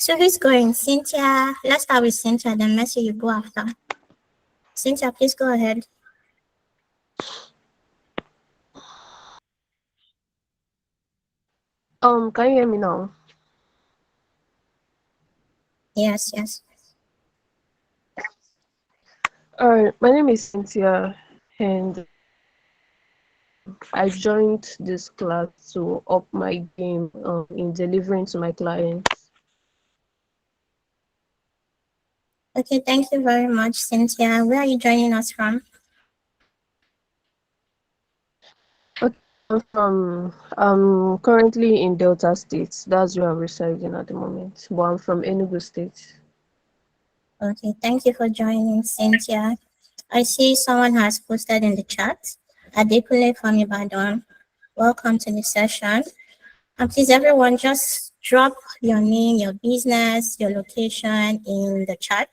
So who's going? Cynthia. Let's start with Cynthia, then Messi you go after. Cynthia, please go ahead. Can you hear me now? Yes, yes. All right, my name is Cynthia, and I joined this class to up my game in delivering to my clients. Okay, thank you very much, Cynthia. Where are you joining us from? Okay, I'm currently in Delta State. That's where I'm residing at the moment. But I'm from Enugu State. Okay, thank you for joining, Cynthia. I see someone has posted in the chat. Adekunle from Ibadan. Welcome to the session. And please, everyone, just drop your name, your business, your location in the chat.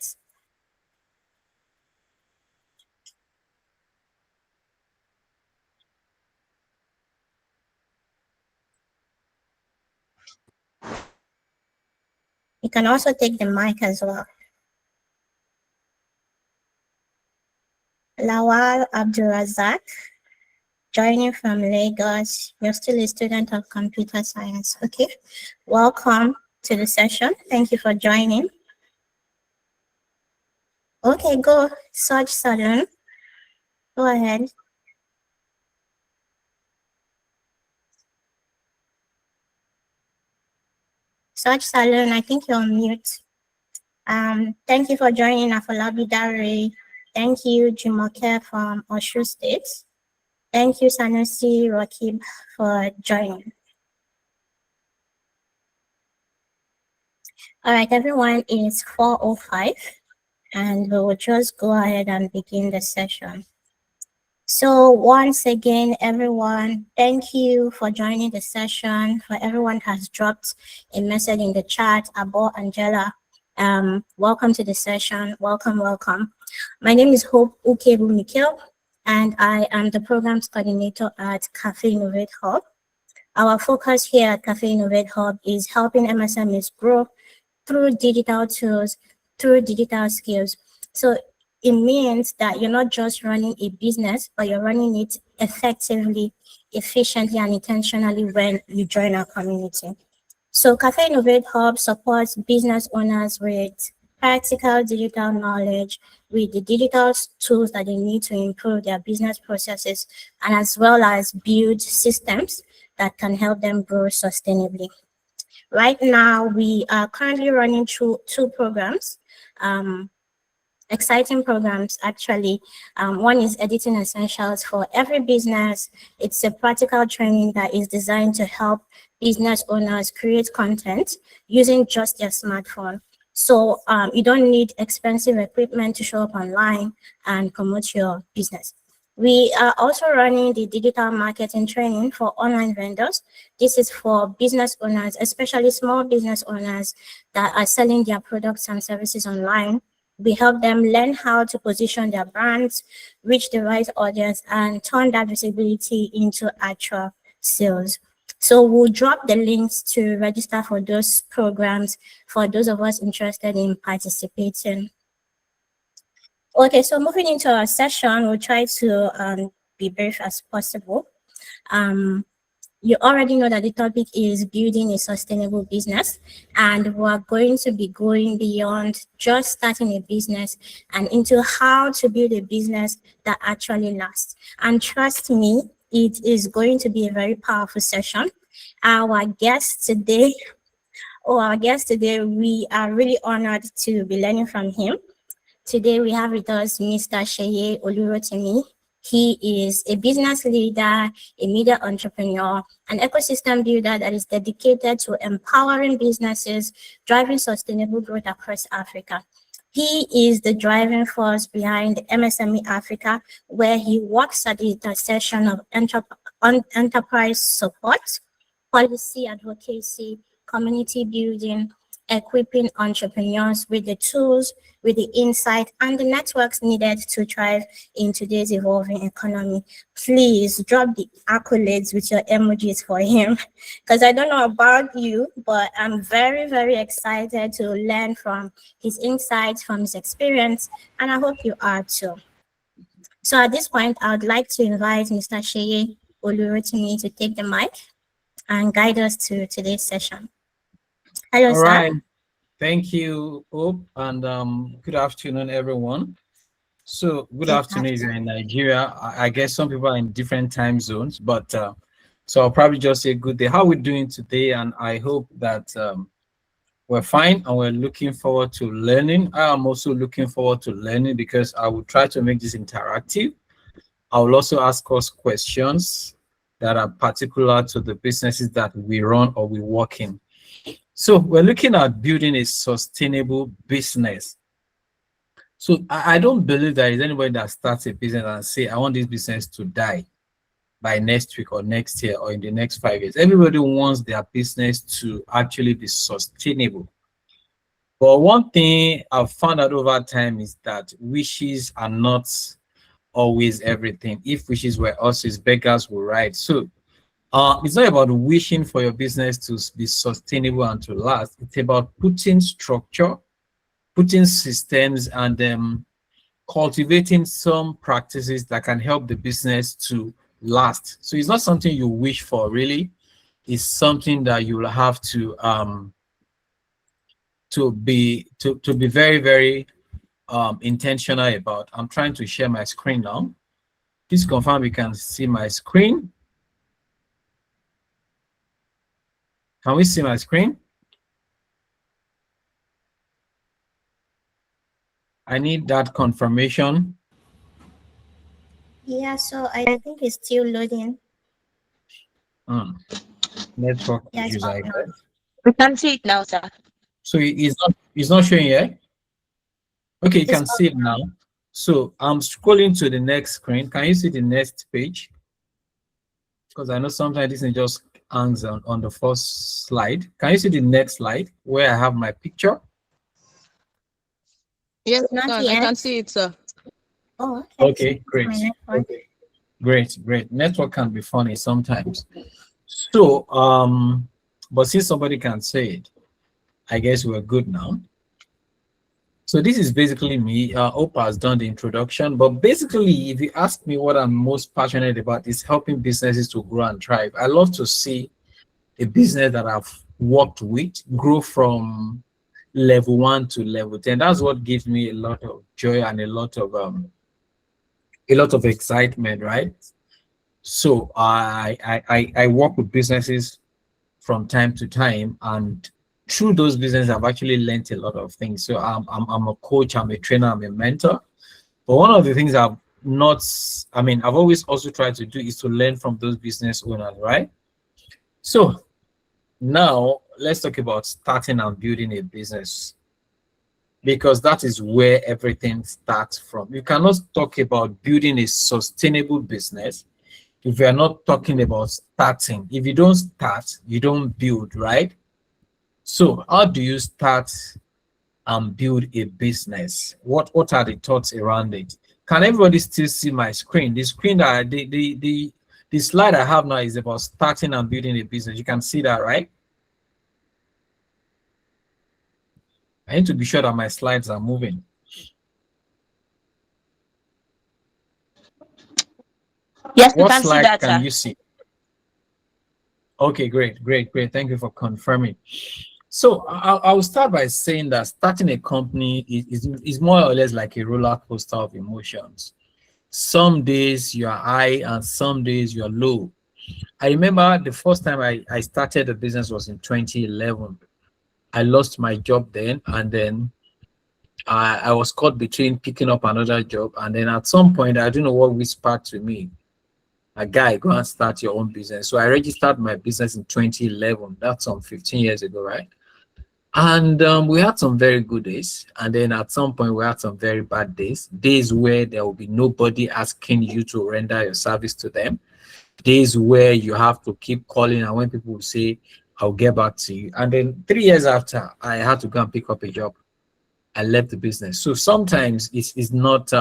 You can also take the mic as well. Lawal Abdulrazak, joining from Lagos. You're still a student of computer science. Okay, welcome to the session. Thank you for joining. Okay, go, Soj Salon. Go ahead. Soj Salon, I think you're on mute. Thank you for joining Afolabi Dare. Thank you, Jumoke from Oshu State. Thank you, Sanusi Rakib, for joining. All right, everyone, it's 4:05, and we will just go ahead and begin the session. So once again, everyone, thank you for joining the session. For everyone has dropped a message in the chat, Abo Angela, welcome to the session. Welcome, welcome. My name is Hope Ukebu Mikil, and I am the programs coordinator at Café Innovate Hub. Our focus here at Café Innovate Hub is helping MSMEs grow through digital tools, through digital skills. So it means that you're not just running a business, but you're running it effectively, efficiently, and intentionally when you join our community. So Café Innovate Hub supports business owners with practical digital knowledge, with the digital tools that they need to improve their business processes, and as well as build systems that can help them grow sustainably. Right now, we are currently running through two programs, exciting programs actually. One is Editing Essentials for Every Business. It's a practical training that is designed to help business owners create content using just their smartphone. So you don't need expensive equipment to show up online and promote your business. We are also running the digital marketing training for online vendors. This is for business owners, especially small business owners that are selling their products and services online. We help them learn how to position their brands, reach the right audience, and turn that visibility into actual sales. So we'll drop the links to register for those programs for those of us interested in participating. Okay, so moving into our session, we'll try to be brief as possible. You already know that the topic is building a sustainable business, and we're going to be going beyond just starting a business and into how to build a business that actually lasts. And trust me, it is going to be a very powerful session. Our guest today, we are really honored to be learning from him. Today we have with us Mr. Seye Olurotimi. He is a business leader, a media entrepreneur, an ecosystem builder that is dedicated to empowering businesses, driving sustainable growth across Africa. He is the driving force behind MSME Africa, where he works at the intersection of enterprise support, policy advocacy, community building, equipping entrepreneurs with the tools, with the insight, and the networks needed to thrive in today's evolving economy. Please drop the accolades with your emojis for him, because I don't know about you, but I'm very, very excited to learn from his insights, from his experience, and I hope you are too. So at this point, I would like to invite Mr. Seye Olurotimi to take the mic and guide us to today's session. Hello, All sir. right. Thank you, Hope, and good afternoon, everyone. So, good afternoon if you're in Nigeria. I guess some people are in different time zones, but so I'll probably just say good day. How are we doing today? And I hope that we're fine and we're looking forward to learning. I am also looking forward to learning because I will try to make this interactive. I will also ask us questions that are particular to the businesses that we run or we work in. So we're looking at building a sustainable business. So I don't believe there is anybody that starts a business and say, I want this business to die by next week or next year or in the next 5 years. Everybody wants their business to actually be sustainable. But one thing I've found out over time is that wishes are not always everything. If wishes were horses, beggars will ride. So it's not about wishing for your business to be sustainable and to last. It's about putting structure, putting systems, and cultivating some practices that can help the business to last. So it's not something you wish for, really. It's something that you will have to be very, very intentional about. I'm trying to share my screen now. Please confirm you can see my screen. Can we see my screen? I need that confirmation. Yeah, so I think it's still loading. Network Yes, issues, I guess. We can see it now, sir. So it's not showing yet? Okay, you can see it now. So I'm scrolling to the next screen. Can you see the next page? Because I know sometimes this is just hangs on the first slide. Can you see the next slide where I have my picture? Yes, Not I yet. can see it, sir. Oh, Okay, great. Okay. Great. Network can be funny sometimes. So, but since somebody can say it, I guess we're good now. So this is basically me. Opa has done the introduction, but basically, if you ask me what I'm most passionate about, is helping businesses to grow and thrive. I love to see a business that I've worked with grow from level 1 to level 10. That's what gives me a lot of joy and a lot of excitement, right? So I work with businesses from time to time, and through those businesses, I've actually learned a lot of things. So I'm a coach, I'm a trainer, I'm a mentor. But one of the things I've always also tried to do is to learn from those business owners, right? So now let's talk about starting and building a business, because that is where everything starts from. You cannot talk about building a sustainable business if you're not talking about starting. If you don't start, you don't build, right? So how do you start and build a business? What are the thoughts around it? Can everybody still see my screen? The screen that the slide I have now is about starting and building a business. You can see that, right? I need to be sure that my slides are moving. Yes, we What can see slide that, can sir. you see? Okay, great. Thank you for confirming. So I will start by saying that starting a company is more or less like a roller coaster of emotions. Some days you are high and some days you are low. I remember the first time I started the business was in 2011. I lost my job then, and then I was caught between picking up another job, and then at some point, I don't know what whispered to me, a guy, go and start your own business. So I registered my business in 2011. That's some 15 years ago, right? And we had some very good days, and then at some point we had some very bad days where there will be nobody asking you to render your service to them, days where you have to keep calling, and when people will say, I'll get back to you. And then 3 years after, I had to go and pick up a job. I left the business. So sometimes it's not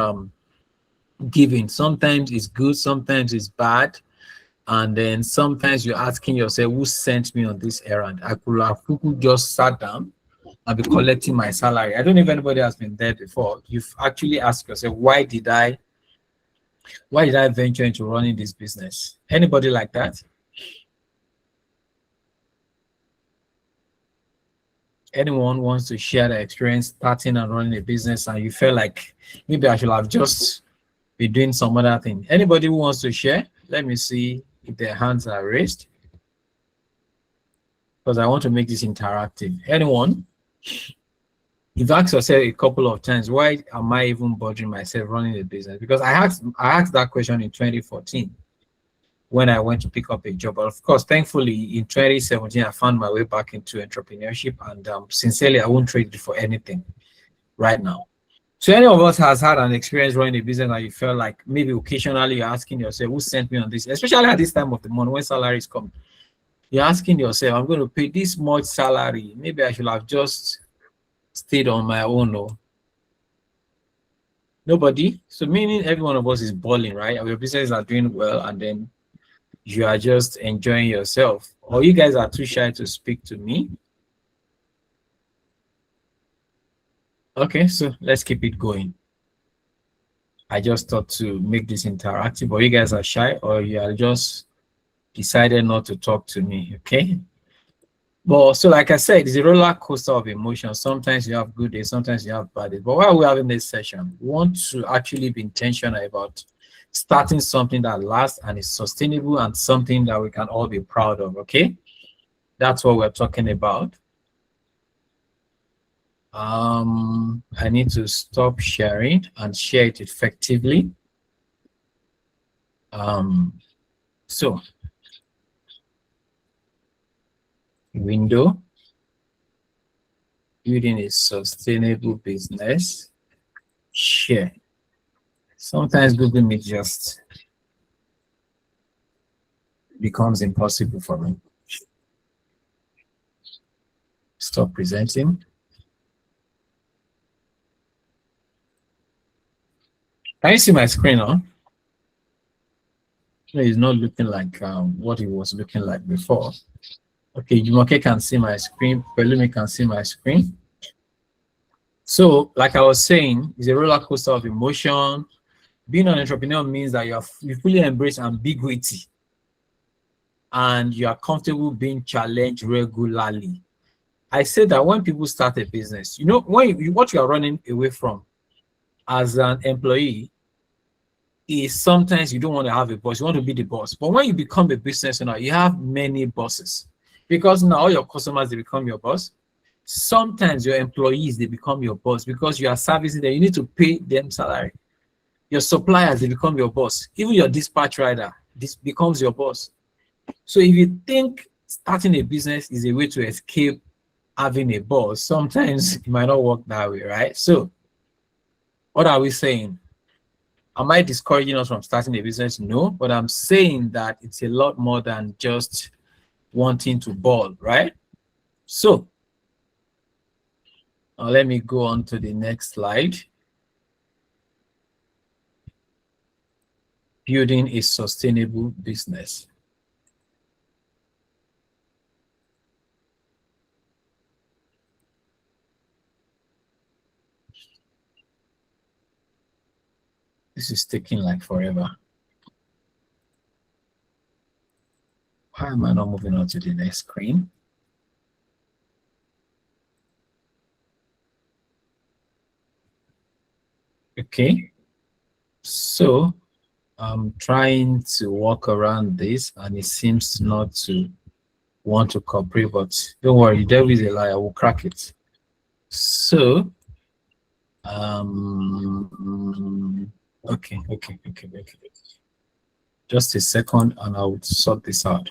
giving. Sometimes it's good, sometimes it's bad. And then sometimes you're asking yourself, who sent me on this errand? I could have just sat down and be collecting my salary. I don't know if anybody has been there before. You've actually asked yourself, why did I venture into running this business? Anybody like that? Anyone wants to share their experience starting and running a business and you feel like maybe I should have just been doing some other thing? Anybody who wants to share? Let me see if their hands are raised, because I want to make this interactive. Anyone? You've asked yourself a couple of times, why am I even bothering myself running a business? Because I asked that question in 2014 when I went to pick up a job. But of course, thankfully, in 2017, I found my way back into entrepreneurship, and sincerely, I won't trade it for anything right now. So any of us has had an experience running a business and you felt like maybe occasionally you're asking yourself, who sent me on this? Especially at this time of the month when salaries come. You're asking yourself, I'm going to pay this much salary. Maybe I should have just stayed on my own. Or nobody. So meaning every one of us is balling, right? Our businesses are doing well, and then you are just enjoying yourself. Or you guys are too shy to speak to me. Okay, so let's keep it going. I just thought to make this interactive, but you guys are shy, or you are just decided not to talk to me, okay? But so like I said, it's a roller coaster of emotions. Sometimes you have good days, sometimes you have bad days. But while we're having this session, we want to actually be intentional about starting something that lasts and is sustainable and something that we can all be proud of, okay? That's what we're talking about. I need to stop sharing and share it effectively. So window, building a sustainable business, share. Sometimes Google Meet just becomes impossible for me. Stop presenting. Can you see my screen now? It's not looking like what it was looking like before. Okay, Jumoke can see my screen. Pelumi can see my screen. So, like I was saying, it's a roller coaster of emotion. Being an entrepreneur means that you fully embrace ambiguity and you are comfortable being challenged regularly. I said that when people start a business, you know, what you are running away from as an employee is sometimes you don't want to have a boss, you want to be the boss. But when you become a business owner, you have many bosses, because now all your customers, they become your boss. Sometimes your employees, they become your boss because you are servicing them. You need to pay them salary. Your suppliers, they become your boss. Even your dispatch rider, this becomes your boss. So if you think starting a business is a way to escape having a boss, sometimes it might not work that way, right? So what are we saying? Am I discouraging us from starting a business? No, but I'm saying that it's a lot more than just wanting to ball, right? So let me go on to the next slide. Building a sustainable business. This is taking like forever. Why am I not moving on to the next screen? Okay, so I'm trying to walk around this and it seems not to want to cooperate, but don't worry, the devil is a liar, we'll crack it. So okay. Just a second and I'll sort this out.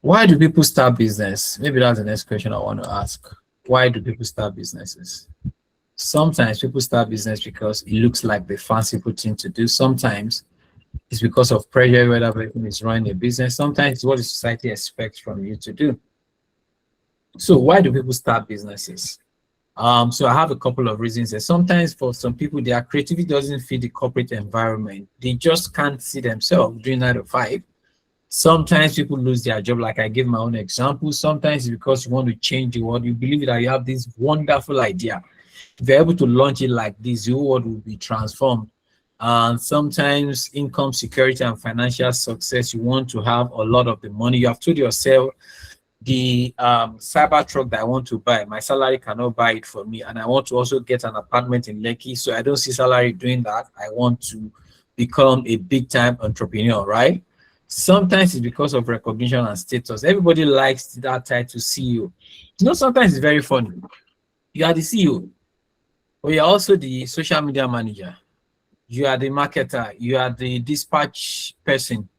Why do people start business? Maybe that's the next question I want to ask. Why do people start businesses? Sometimes people start business because it looks like the fanciful thing to do. Sometimes It's because of pressure, whether person is running a business. Sometimes it's what the society expects from you to do. So why do people start businesses? So I have a couple of reasons. And sometimes for some people, their creativity doesn't fit the corporate environment. They just can't see themselves doing 9 to 5. Sometimes people lose their job, like I gave my own example. Sometimes it's because you want to change the world. You believe that you have this wonderful idea. If you're able to launch it like this, your world will be transformed. And sometimes income security and financial success, you want to have a lot of the money. You have told yourself, the cyber truck that I want to buy, my salary cannot buy it for me, and I want to also get an apartment in Lekki, so I don't see salary doing that. I want to become a big-time entrepreneur, right? Sometimes it's because of recognition and status. Everybody likes that title, CEO. You know, sometimes it's very funny. You are the CEO, but you're also the social media manager. You are the marketer. You are the dispatch person.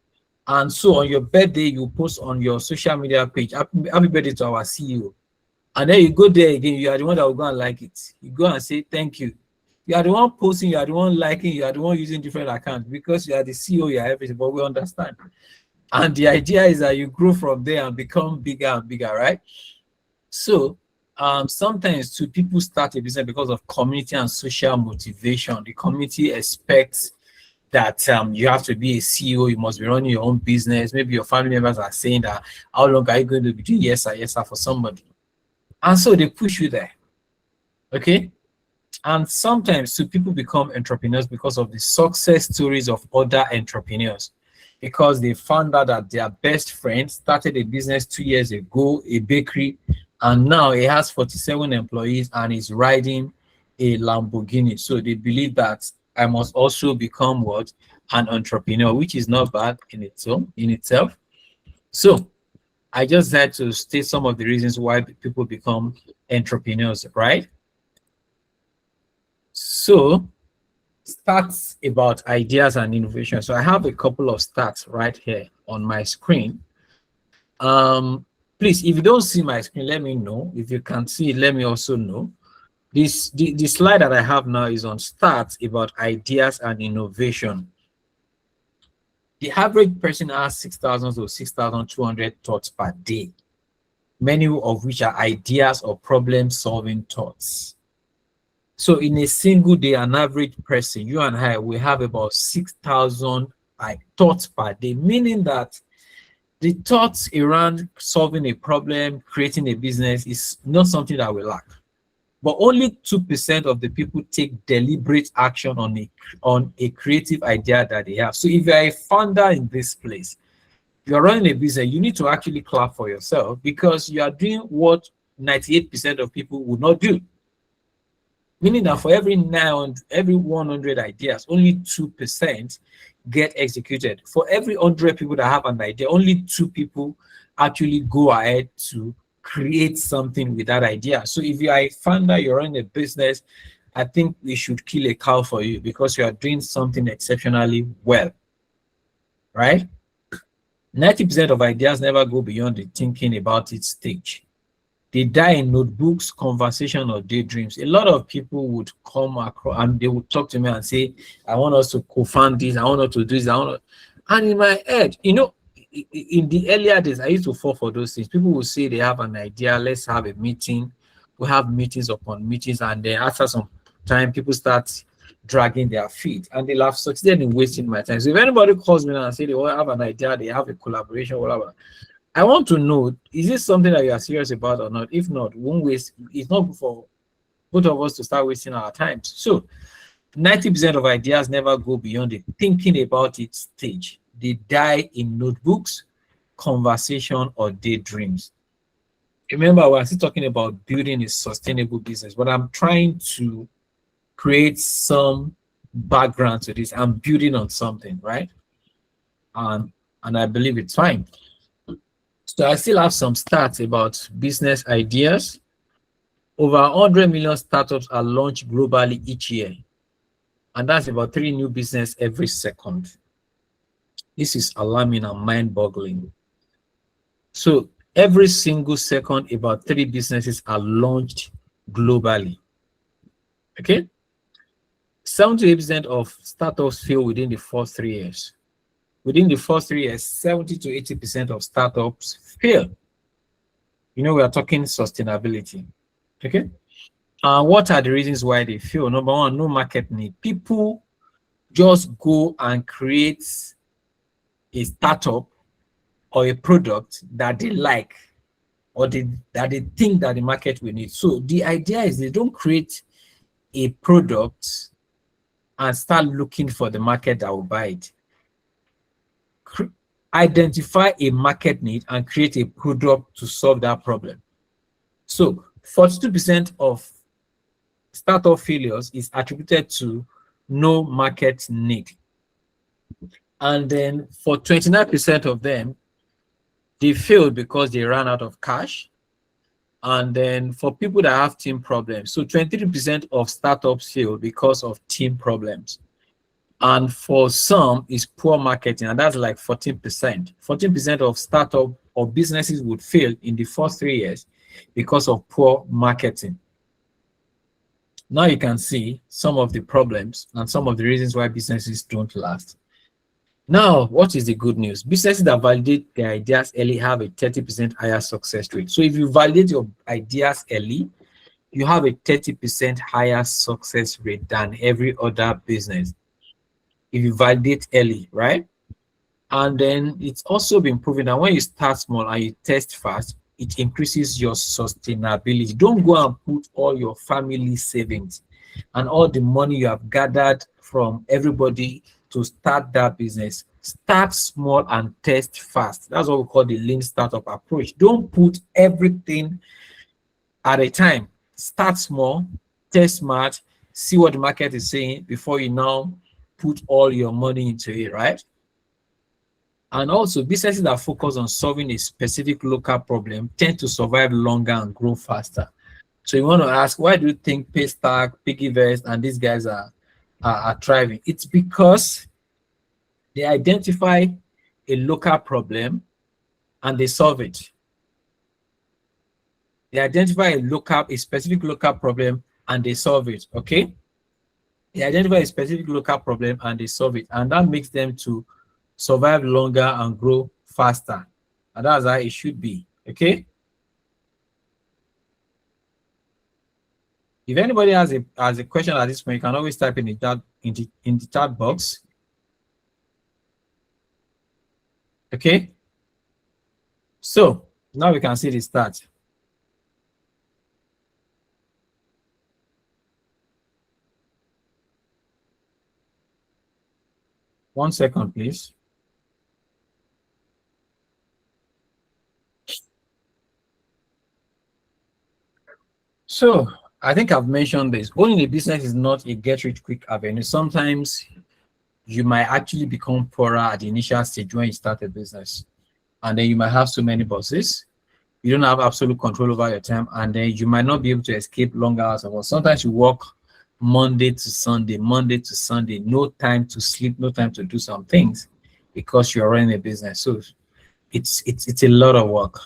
And so on your birthday, you post on your social media page, happy birthday to our CEO. And then you go there again, you are the one that will go and like it. You go and say, thank you. You are the one posting, you are the one liking, you are the one using different accounts because you are the CEO, you are everything, but we understand. And the idea is that you grow from there and become bigger and bigger, right? So sometimes too, people start a business because of community and social motivation. The community expects that you have to be a CEO, you must be running your own business. Maybe your family members are saying that, how long are you going to be doing yes sir for somebody? And so they push you there. Okay. And sometimes too, people become entrepreneurs because of the success stories of other entrepreneurs, because they found out that their best friend started a business 2 years ago, a bakery, and now it has 47 employees and is riding a Lamborghini. So they believe that I must also become what? An entrepreneur, which is not bad in itself. So I just had to state some of the reasons why people become entrepreneurs, right? So stats about ideas and innovation. So I have a couple of stats right here on my screen. Please, if you don't see my screen, let me know. If you can see it, let me also know. The slide that I have now is on stats about ideas and innovation. The average person has 6,000 to 6,200 thoughts per day, many of which are ideas or problem-solving thoughts. So in a single day, an average person, you and I, we have about 6,000 thoughts per day, meaning that the thoughts around solving a problem, creating a business is not something that we lack. But only 2% of the people take deliberate action on a creative idea that they have. So if you're a founder in this place, you're running a business, you need to actually clap for yourself because you are doing what 98% of people would not do. Meaning that for every 100 ideas, only 2% get executed. For every 100 people that have an idea, only 2 people actually go ahead to create something with that idea. So if you are a founder, you're running a business, I think we should kill a cow for you because you are doing something exceptionally well, right? 90% of ideas never go beyond the thinking about it stage. They die in notebooks, conversation, or daydreams. A lot of people would come across and they would talk to me and say, I want us to co-found this, I want us to do this, and in my head, you know, in the earlier days, I used to fall for those things. People will say they have an idea, let's have a meeting. We have meetings upon meetings, and then after some time, people start dragging their feet, and they'll have succeeded in wasting my time. So if anybody calls me and say they want to have an idea, they have a collaboration, whatever, I want to know, is this something that you are serious about or not? If not, won't waste. It's not good for both of us to start wasting our time. So 90% of ideas never go beyond the thinking about it stage. They die in notebooks, conversation, or daydreams. Remember, we're still talking about building a sustainable business, but I'm trying to create some background to this. I'm building on something, right? And I believe it's fine. So I still have some stats about business ideas. Over 100 million startups are launched globally each year. And that's about 3 new businesses every second. This is alarming and mind-boggling. So every single second, about 3 businesses are launched globally. Okay? 78% of startups fail within the first 3 years. within the first 3 years, 70 to 80% of startups fail. We are talking sustainability. Okay. And what are the reasons why they fail? Number one, no market need. People just go and create a startup or a product that they like, or that they think that the market will need. So the idea is they don't create a product and start looking for the market that will buy it. Identify a market need and create a product to solve that problem. So 42% of startup failures is attributed to no market need. And then for 29% of them, they failed because they ran out of cash. And then for people that have team problems, so 23% of startups fail because of team problems. And for some, it's poor marketing, and that's like 14%. 14% of startup or businesses would fail in the first 3 years because of poor marketing. Now you can see some of the problems and some of the reasons why businesses don't last. Now, what is the good news? Businesses that validate their ideas early have a 30% higher success rate. So if you validate your ideas early, you have a 30% higher success rate than every other business. If you validate early, right? And then it's also been proven that when you start small and you test fast, it increases your sustainability. Don't go and put all your family savings and all the money you have gathered from everybody to start that business. Start small and test fast. That's what we call the lean startup approach. Don't put everything at a time. Start small, test smart, see what the market is saying before you now put all your money into it, right? And also, businesses that focus on solving a specific local problem tend to survive longer and grow faster. So you want to ask, why do you think Paystack, Piggyvest, and these guys are thriving? It's because they identify a local problem and they solve it. They identify a specific local problem and they solve it. Okay? They identify a specific local problem and they solve it, and that makes them to survive longer and grow faster. And that's how it should be. Okay? If anybody has a question at this point, you can always type in the chat box. Okay? So now we can see the start. One second, please. So I think I've mentioned this. Owning a business is not a get-rich-quick avenue. Sometimes you might actually become poorer at the initial stage when you start a business. And then you might have so many bosses. You don't have absolute control over your time. And then you might not be able to escape long hours of work. Sometimes you work Monday to Sunday, no time to sleep, no time to do some things because you're running a business. So it's a lot of work.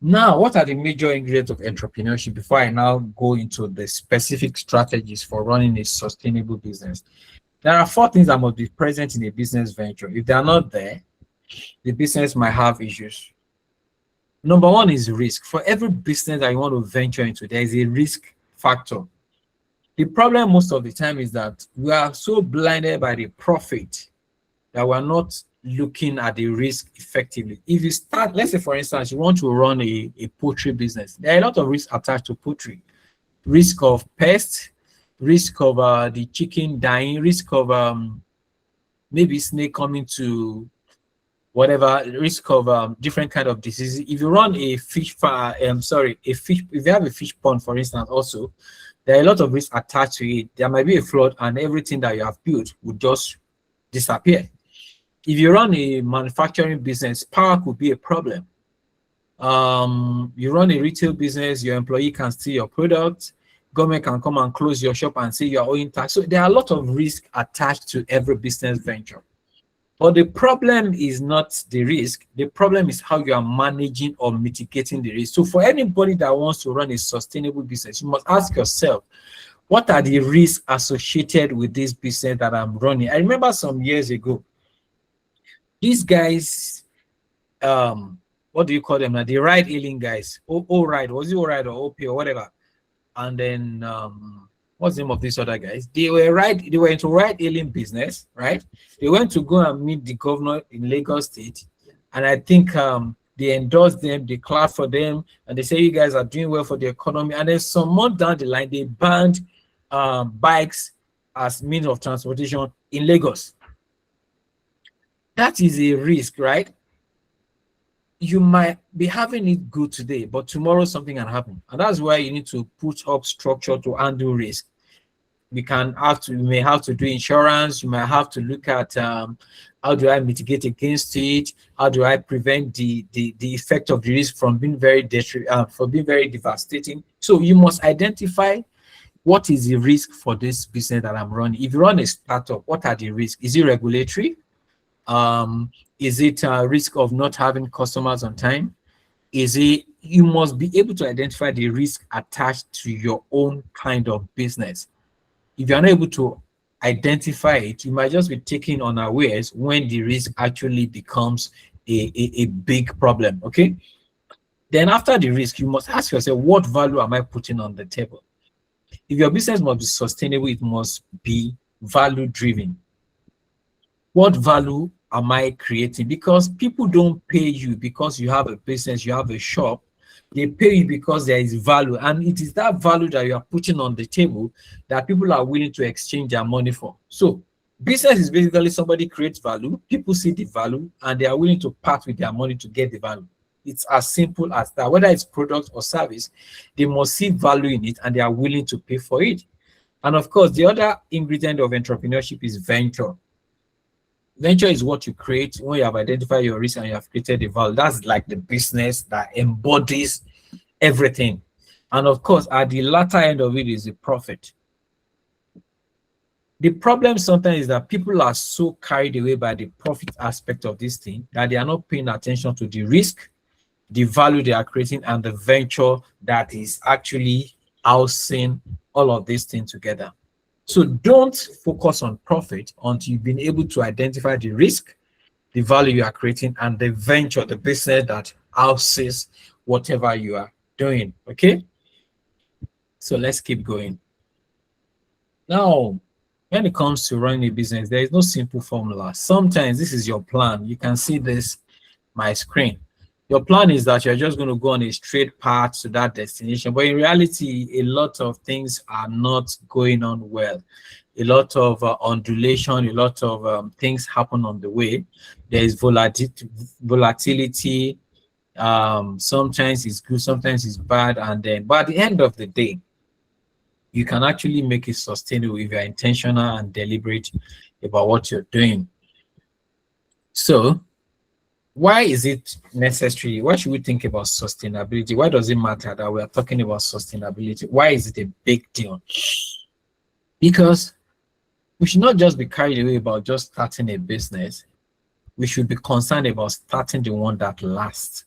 Now, what are the major ingredients of entrepreneurship before I now go into the specific strategies for running a sustainable business? There are 4 things that must be present in a business venture. If they are not there, the business might have issues. Number 1 is risk. For every business that you want to venture into, there is a risk factor. The problem most of the time is that we are so blinded by the profit that we're not looking at the risk effectively. If you start, let's say for instance, you want to run a poultry business, there are a lot of risks attached to poultry. Risk of pests, risk of the chicken dying, risk of maybe snake coming to whatever, risk of different kind of diseases. If you run a fish farm, if you have a fish pond, for instance, also, there are a lot of risks attached to it. There might be a flood and everything that you have built would just disappear. If you run a manufacturing business, power could be a problem. You run a retail business, your employee can steal your product, government can come and close your shop and say you're owing tax. So there are a lot of risks attached to every business venture. But the problem is not the risk. The problem is how you are managing or mitigating the risk. So for anybody that wants to run a sustainable business, you must ask yourself, what are the risks associated with this business that I'm running? I remember some years ago, These guys, what do you call them now? The ride hailing guys. Oh, ride. Was it all right or OP or whatever? And then what's the name of these other guys? They were into ride hailing business, right? They went to go and meet the governor in Lagos State, and I think they endorsed them, they clapped for them, and they say you guys are doing well for the economy. And then some months down the line, they banned bikes as means of transportation in Lagos. That is a risk, right? You might be having it good today, but tomorrow something can happen. And that's why you need to put up structure to handle risk. You may have to do insurance. You might have to look at how do I mitigate against it? How do I prevent the effect of the risk from being very devastating? So you must identify what is the risk for this business that I'm running. If you run a startup, what are the risks? Is it regulatory? Is it a risk of not having customers on time? You must be able to identify the risk attached to your own kind of business. If you're not able to identify it, you might just be taken unawares when the risk actually becomes a big problem, okay? Then after the risk, you must ask yourself, what value am I putting on the table? If your business must be sustainable, it must be value-driven. What value am I creating? Because people don't pay you because you have a business, you have a shop. They pay you because there is value, and it is that value that you are putting on the table that people are willing to exchange their money for. So business is basically somebody creates value, people see the value, and they are willing to part with their money to get the value. It's as simple as that. Whether it's product or service, they must see value in it and they are willing to pay for it. And of course, the other ingredient of entrepreneurship is venture. Venture is what you create when you have identified your risk and you have created the value. That's like the business that embodies everything. And of course, at the latter end of it is the profit. The problem sometimes is that people are so carried away by the profit aspect of this thing that they are not paying attention to the risk, the value they are creating, and the venture that is actually housing all of these things together. So don't focus on profit until you've been able to identify the risk, the value you are creating, and the venture, the business that houses whatever you are doing. Okay? So let's keep going. Now, when it comes to running a business, there is no simple formula. Sometimes this is your plan. You can see this, my screen. Your plan is that you're just going to go on a straight path to that destination. But in reality, a lot of things are not going on well. A lot of undulation, a lot of things happen on the way. There is volatility. Sometimes it's good, sometimes it's bad. But at the end of the day, you can actually make it sustainable if you're intentional and deliberate about what you're doing. So, why is it necessary? Why should we think about sustainability? Why does it matter that we are talking about sustainability? Why is it a big deal? Because we should not just be carried away about just starting a business. We should be concerned about starting the one that lasts.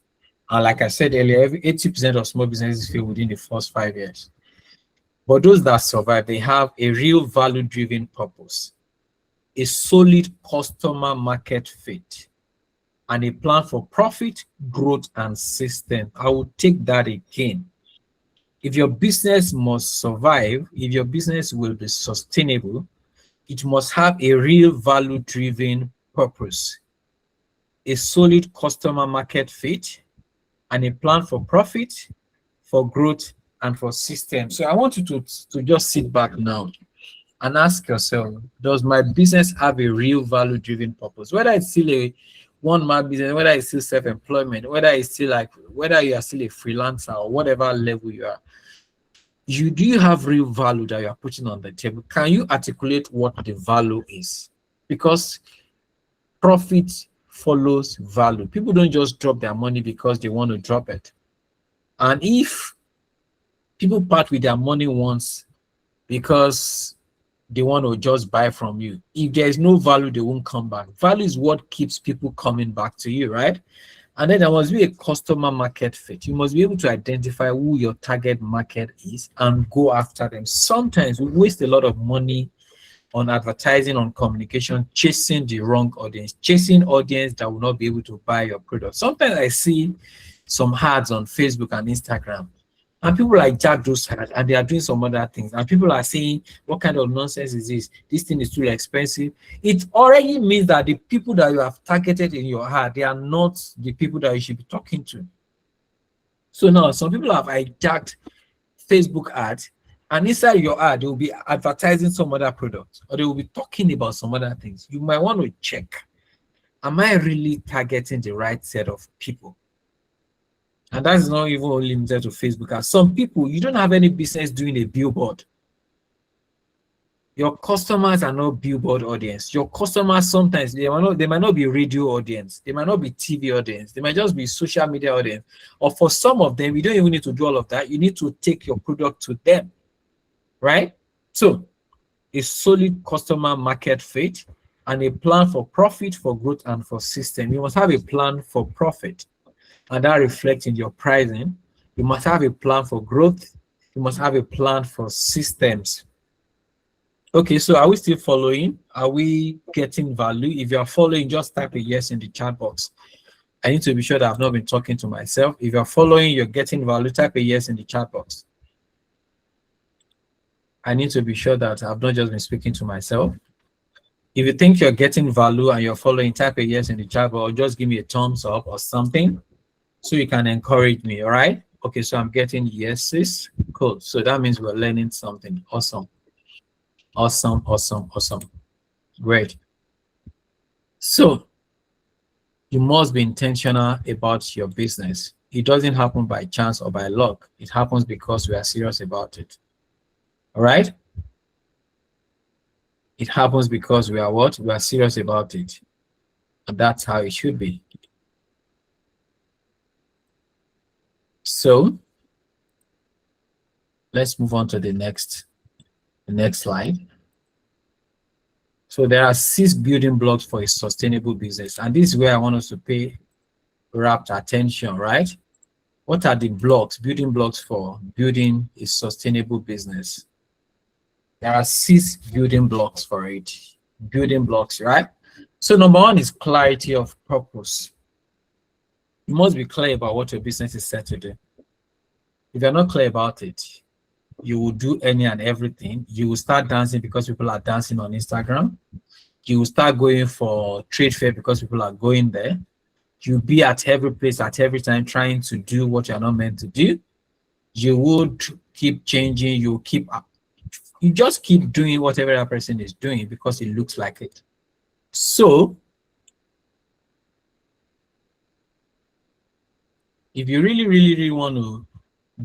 And like I said earlier, 80% of small businesses fail within the first 5 years. But those that survive, they have a real value-driven purpose, a solid customer market fit, and a plan for profit, growth, and system. I will take that again. If your business must survive, if your business will be sustainable, it must have a real value-driven purpose, a solid customer market fit, and a plan for profit, for growth, and for system. So I want you to just sit back now and ask yourself, does my business have a real value-driven purpose? Whether it's still a one-man business, whether it's still self-employment, whether you are still a freelancer or whatever level you are, do you have real value that you are putting on the table? Can you articulate what the value is? Because profit follows value. People don't just drop their money because they want to drop it. And if people part with their money once because they want to just buy from you, if there is no value, they won't come back. Value is what keeps people coming back to you, right? And then there must be a customer market fit. You must be able to identify who your target market is and go after them. Sometimes we waste a lot of money on advertising, on communication, chasing the wrong audience, chasing audience that will not be able to buy your product. Sometimes I see some ads on Facebook and Instagram, and people like jack those ads and they are doing some other things. And people are saying, what kind of nonsense is this? This thing is too expensive. It already means that the people that you have targeted in your ad, they are not the people that you should be talking to. So now some people have hijacked Facebook ads, and inside your ad, they will be advertising some other product, or they will be talking about some other things. You might want to check, am I really targeting the right set of people? And that's not even only limited to Facebook. As some people, you don't have any business doing a billboard. Your customers are not billboard audience. Your customers sometimes they might not be radio audience, they might not be TV audience, they might just be social media audience. Or for some of them, you don't even need to do all of that. You need to take your product to them, right? So a solid customer market fit and a plan for profit, for growth, and for system. You must have a plan for profit, and that reflects in your pricing. You must have a plan for growth. You must have a plan for systems. Okay, so are we still following? Are we getting value? If you are following, just type a yes in the chat box. I need to be sure that I've not been talking to myself. If you're following, you're getting value, type a yes in the chat box. I need to be sure that I've not just been speaking to myself. If you think you're getting value and you're following, type a yes in the chat box, or just give me a thumbs up or something so you can encourage me, all right? Okay, so I'm getting yeses. Cool. So that means we're learning something. Awesome. Awesome, awesome, awesome. Great. So you must be intentional about your business. It doesn't happen by chance or by luck. It happens because we are serious about it. All right? It happens because we are what? We are serious about it. And that's how it should be. So let's move on to the next slide. So there are 6 building blocks for a sustainable business. And this is where I want us to pay rapt attention, right? What are the blocks, building blocks for building a sustainable business? There are 6 building blocks for it. Building blocks, right? So number 1 is clarity of purpose. You must be clear about what your business is set to do. If you're not clear about it, you will do any and everything. You will start dancing because people are dancing on Instagram. You will start going for trade fair because people are going there. You'll be at every place at every time trying to do what you're not meant to do. You would keep changing. You just keep doing whatever that person is doing because it looks like it. So if you really, really, really want to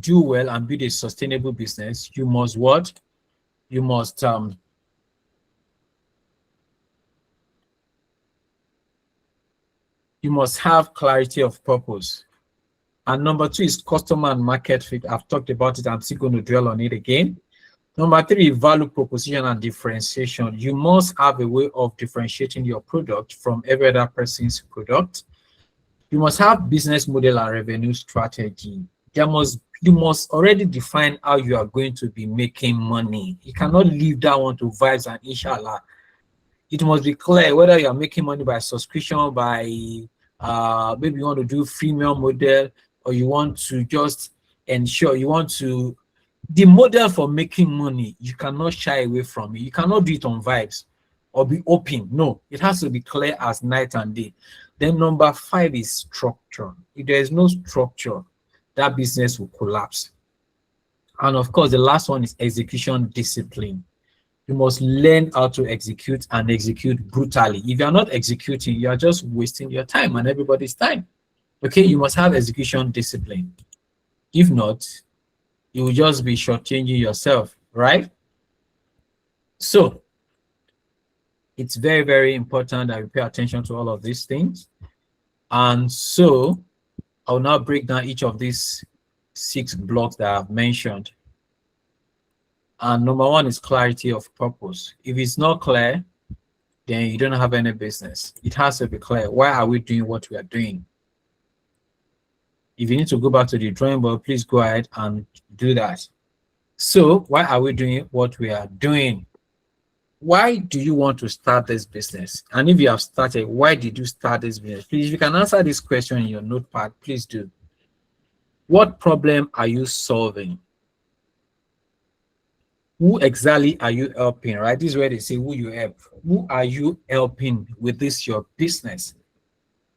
do well and build a sustainable business, you must what? You must have clarity of purpose. And number 2 is customer and market fit. I've talked about it. I'm still going to dwell on it again. Number 3, value proposition and differentiation. You must have a way of differentiating your product from every other person's product. You must have business model and revenue strategy. You must already define how you are going to be making money. You cannot leave that one to vibes and inshallah. It must be clear whether you are making money by subscription, by maybe you want to do freemium model, or you want to just ensure the model for making money. You cannot shy away from it. You cannot do it on vibes or be open. No, it has to be clear as night and day. Then number 5 is structure. If there is no structure, that business will collapse. And of course, the last one is execution discipline. You must learn how to execute and execute brutally. If you're not executing, you are just wasting your time and everybody's time. Okay, you must have execution discipline. If not, you will just be shortchanging yourself, right? So it's very, very important that we pay attention to all of these things. And so I'll now break down each of these 6 blocks that I've mentioned. And number 1 is clarity of purpose. If it's not clear, then you don't have any business. It has to be clear. Why are we doing what we are doing? If you need to go back to the drawing board, please go ahead and do that. So why are we doing what we are doing? why do you want to start this business? And if you have started, why did you start this business? Please, if you can answer this question in your notepad, please do. What problem are you solving? Who exactly are you helping, right? This is where they say who you help. Who are you helping with this, your business?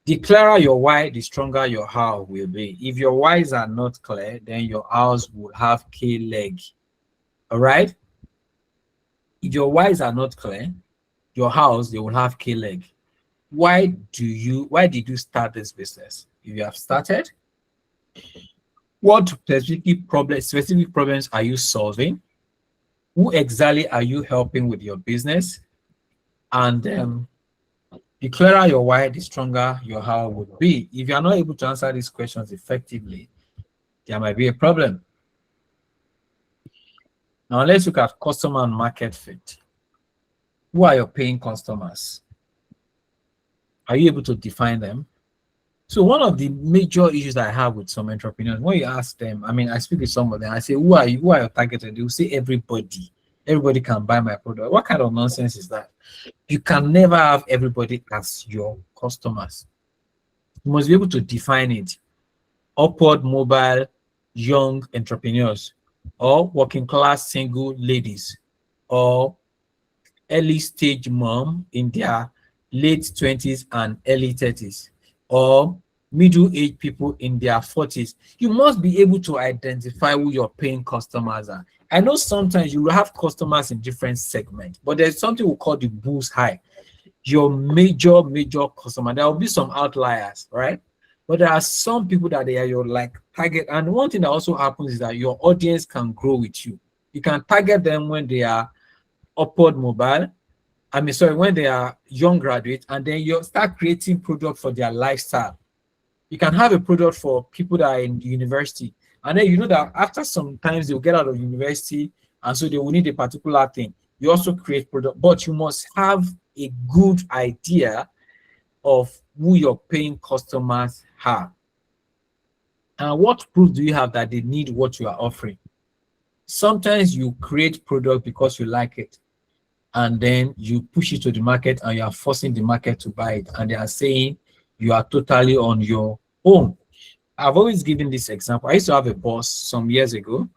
The clearer your why, the stronger your how will be. If your whys are not clear, then your hows will have K-leg. All right? If your whys are not clear, your hows, they will have K-leg. Why did you start this business? If you have started, what specific problems are you solving? Who exactly are you helping with your business? And the clearer your why, the stronger your how would be. If you are not able to answer these questions effectively, there might be a problem. Now let's look at customer and market fit. Who are your paying customers? Are you able to define them? So one of the major issues that I have with some entrepreneurs, when you ask them, I mean, I speak with some of them, I say, who are you? Who are your targeted? They will say everybody. Everybody can buy my product. What kind of nonsense is that? You can never have everybody as your customers. You must be able to define it. Upward mobile young entrepreneurs, or working class single ladies, or early stage mom in their late 20s and early 30s, or middle-aged people in their 40s. You must be able to identify who your paying customers are. I know sometimes you will have customers in different segments, but there's something we call the bull's eye. Your major customer. There will be some outliers, right? But there are some people that they are your like target. And one thing that also happens is that your audience can grow with you. You can target them when they are upward mobile. When they are young graduates, and then you start creating product for their lifestyle. You can have a product for people that are in university, and then you know that after some times they'll get out of university, and so they will need a particular thing. You also create product, but you must have a good idea of who your paying customers are. And what proof do you have that they need what you are offering? Sometimes you create product because you like it, and then you push it to the market and you are forcing the market to buy it, and they are saying you are totally on your own. I've always given this example. I used to have a boss some years ago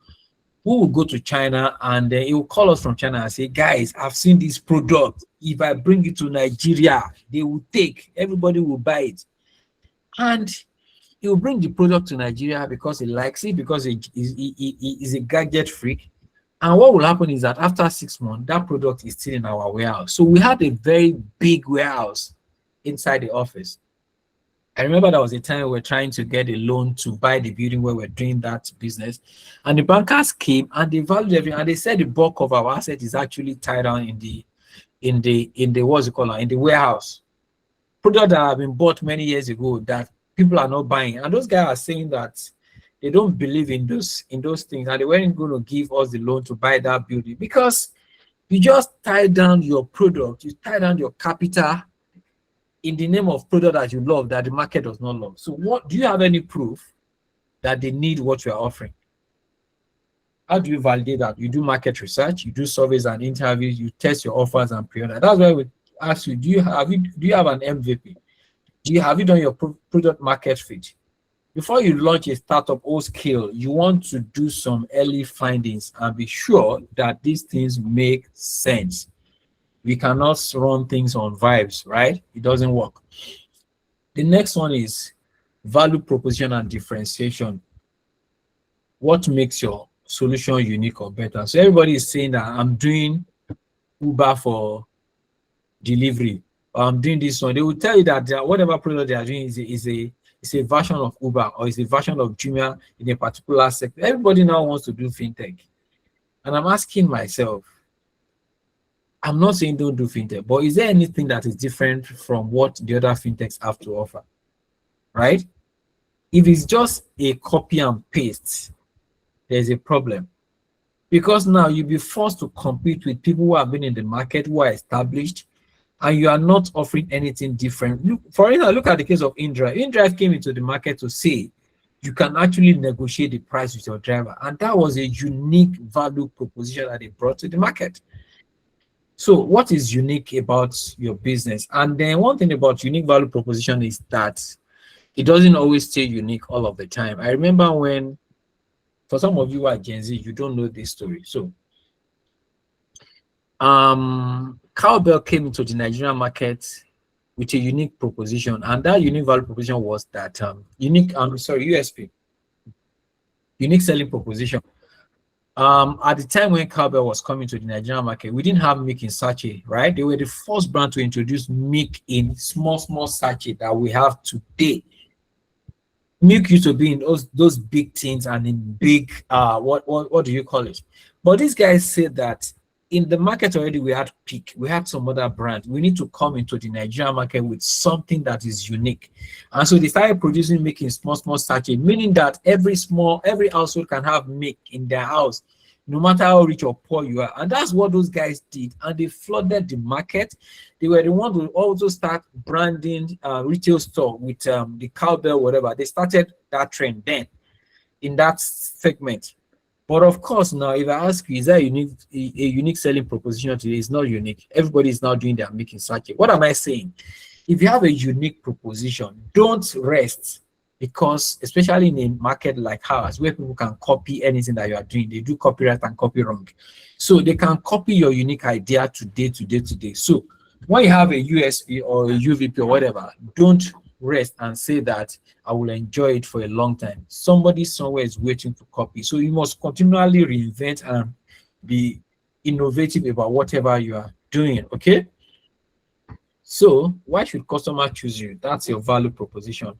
who would go to China, and he will call us from China and say, guys, I've seen this product. If I bring it to Nigeria, they will take, everybody will buy it. And he will bring the product to Nigeria because he likes it, because he is a gadget freak. And what will happen is that after 6 months, that product is still in our warehouse. So we had a very big warehouse inside the office. I remember there was a time we were trying to get a loan to buy the building where we're doing that business. And the bankers came and they valued everything. And they said the bulk of our asset is actually tied down in the what's it called, in the warehouse. Product that have been bought many years ago that people are not buying. And those guys are saying that they don't believe in those things, and they weren't going to give us the loan to buy that building because you just tie down your product, you tie down your capital in the name of product that you love that the market does not love. So what do you have any proof that they need what you are offering? How do you validate that? You do market research, you do surveys and interviews, you test your offers and pre-order. That's why we ask you, do you have an MVP? Have you done your product market fit? Before you launch a startup or scale, you want to do some early findings and be sure that these things make sense. We cannot run things on vibes, right? It doesn't work. The next one is value proposition and differentiation. What makes your solution unique or better? So everybody is saying that I'm doing Uber for delivery, or I'm doing this one. They will tell you that whatever product they are doing is a version of Uber, or is a version of Jumia in a particular sector. Everybody now wants to do fintech. And I'm asking myself, I'm not saying don't do fintech, but is there anything that is different from what the other fintechs have to offer? Right? If it's just a copy and paste, there's a problem. Because now you'll be forced to compete with people who have been in the market, who are established, and you are not offering anything different. For instance, look at the case of InDrive. InDrive came into the market to say you can actually negotiate the price with your driver. And that was a unique value proposition that they brought to the market. So what is unique about your business? And then one thing about unique value proposition is that it doesn't always stay unique all of the time. I remember when, for some of you who are Gen Z, you don't know this story. So Cowbell came into the Nigerian market with a unique proposition, and that unique value proposition was that USP, unique selling proposition. At the time when Cowbell was coming to the Nigerian market, we didn't have milk in sachet, right? They were the first brand to introduce milk in small sachet that we have today. Milk used to be in those big tins and in big what do you call it? But these guys said that in the market already we had Peak, we had some other brand. We need to come into the Nigerian market with something that is unique. And so they started producing milk in small sachet, meaning that every household can have milk in their house, no matter how rich or poor you are. And that's what those guys did. And they flooded the market. They were the ones who also start branding retail store with the Cowbell, whatever. They started that trend then in that segment. But of course, now if I ask you, is that a unique selling proposition today? It's not unique. Everybody is now doing their making sachet. What am I saying? If you have a unique proposition, don't rest, because especially in a market like ours, where people can copy anything that you are doing, they do copyright and copy wrong. So they can copy your unique idea today. So when you have a USP or a UVP or whatever, don't rest and say that I will enjoy it for a long time. Somebody somewhere is waiting to copy. So you must continually reinvent and be innovative about whatever you are doing. Okay. So why should customer choose you? That's your value proposition.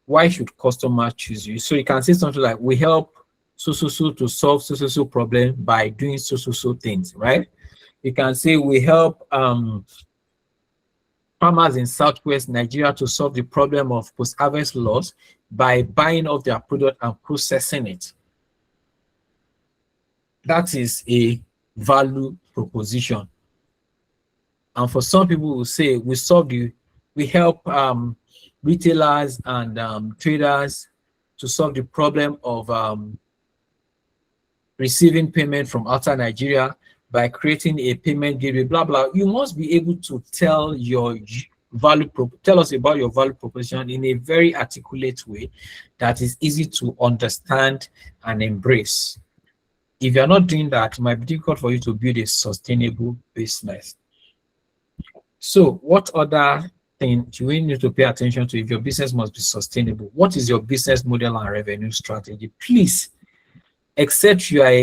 Why should customer choose you? So you can say something like, we help so to solve so problem by doing so things, right? You can say we help farmers in Southwest Nigeria to solve the problem of post-harvest loss by buying up their product and processing it. That is a value proposition. And for some people who say we help retailers and traders to solve the problem of receiving payment from outside Nigeria by creating a payment gateway, blah blah. You must be able to tell us about your value proposition in a very articulate way that is easy to understand and embrace. If you're not doing that, it might be difficult for you to build a sustainable business. So what other thing do we need to pay attention to if your business must be sustainable? What is your business model and revenue strategy? Please, except you are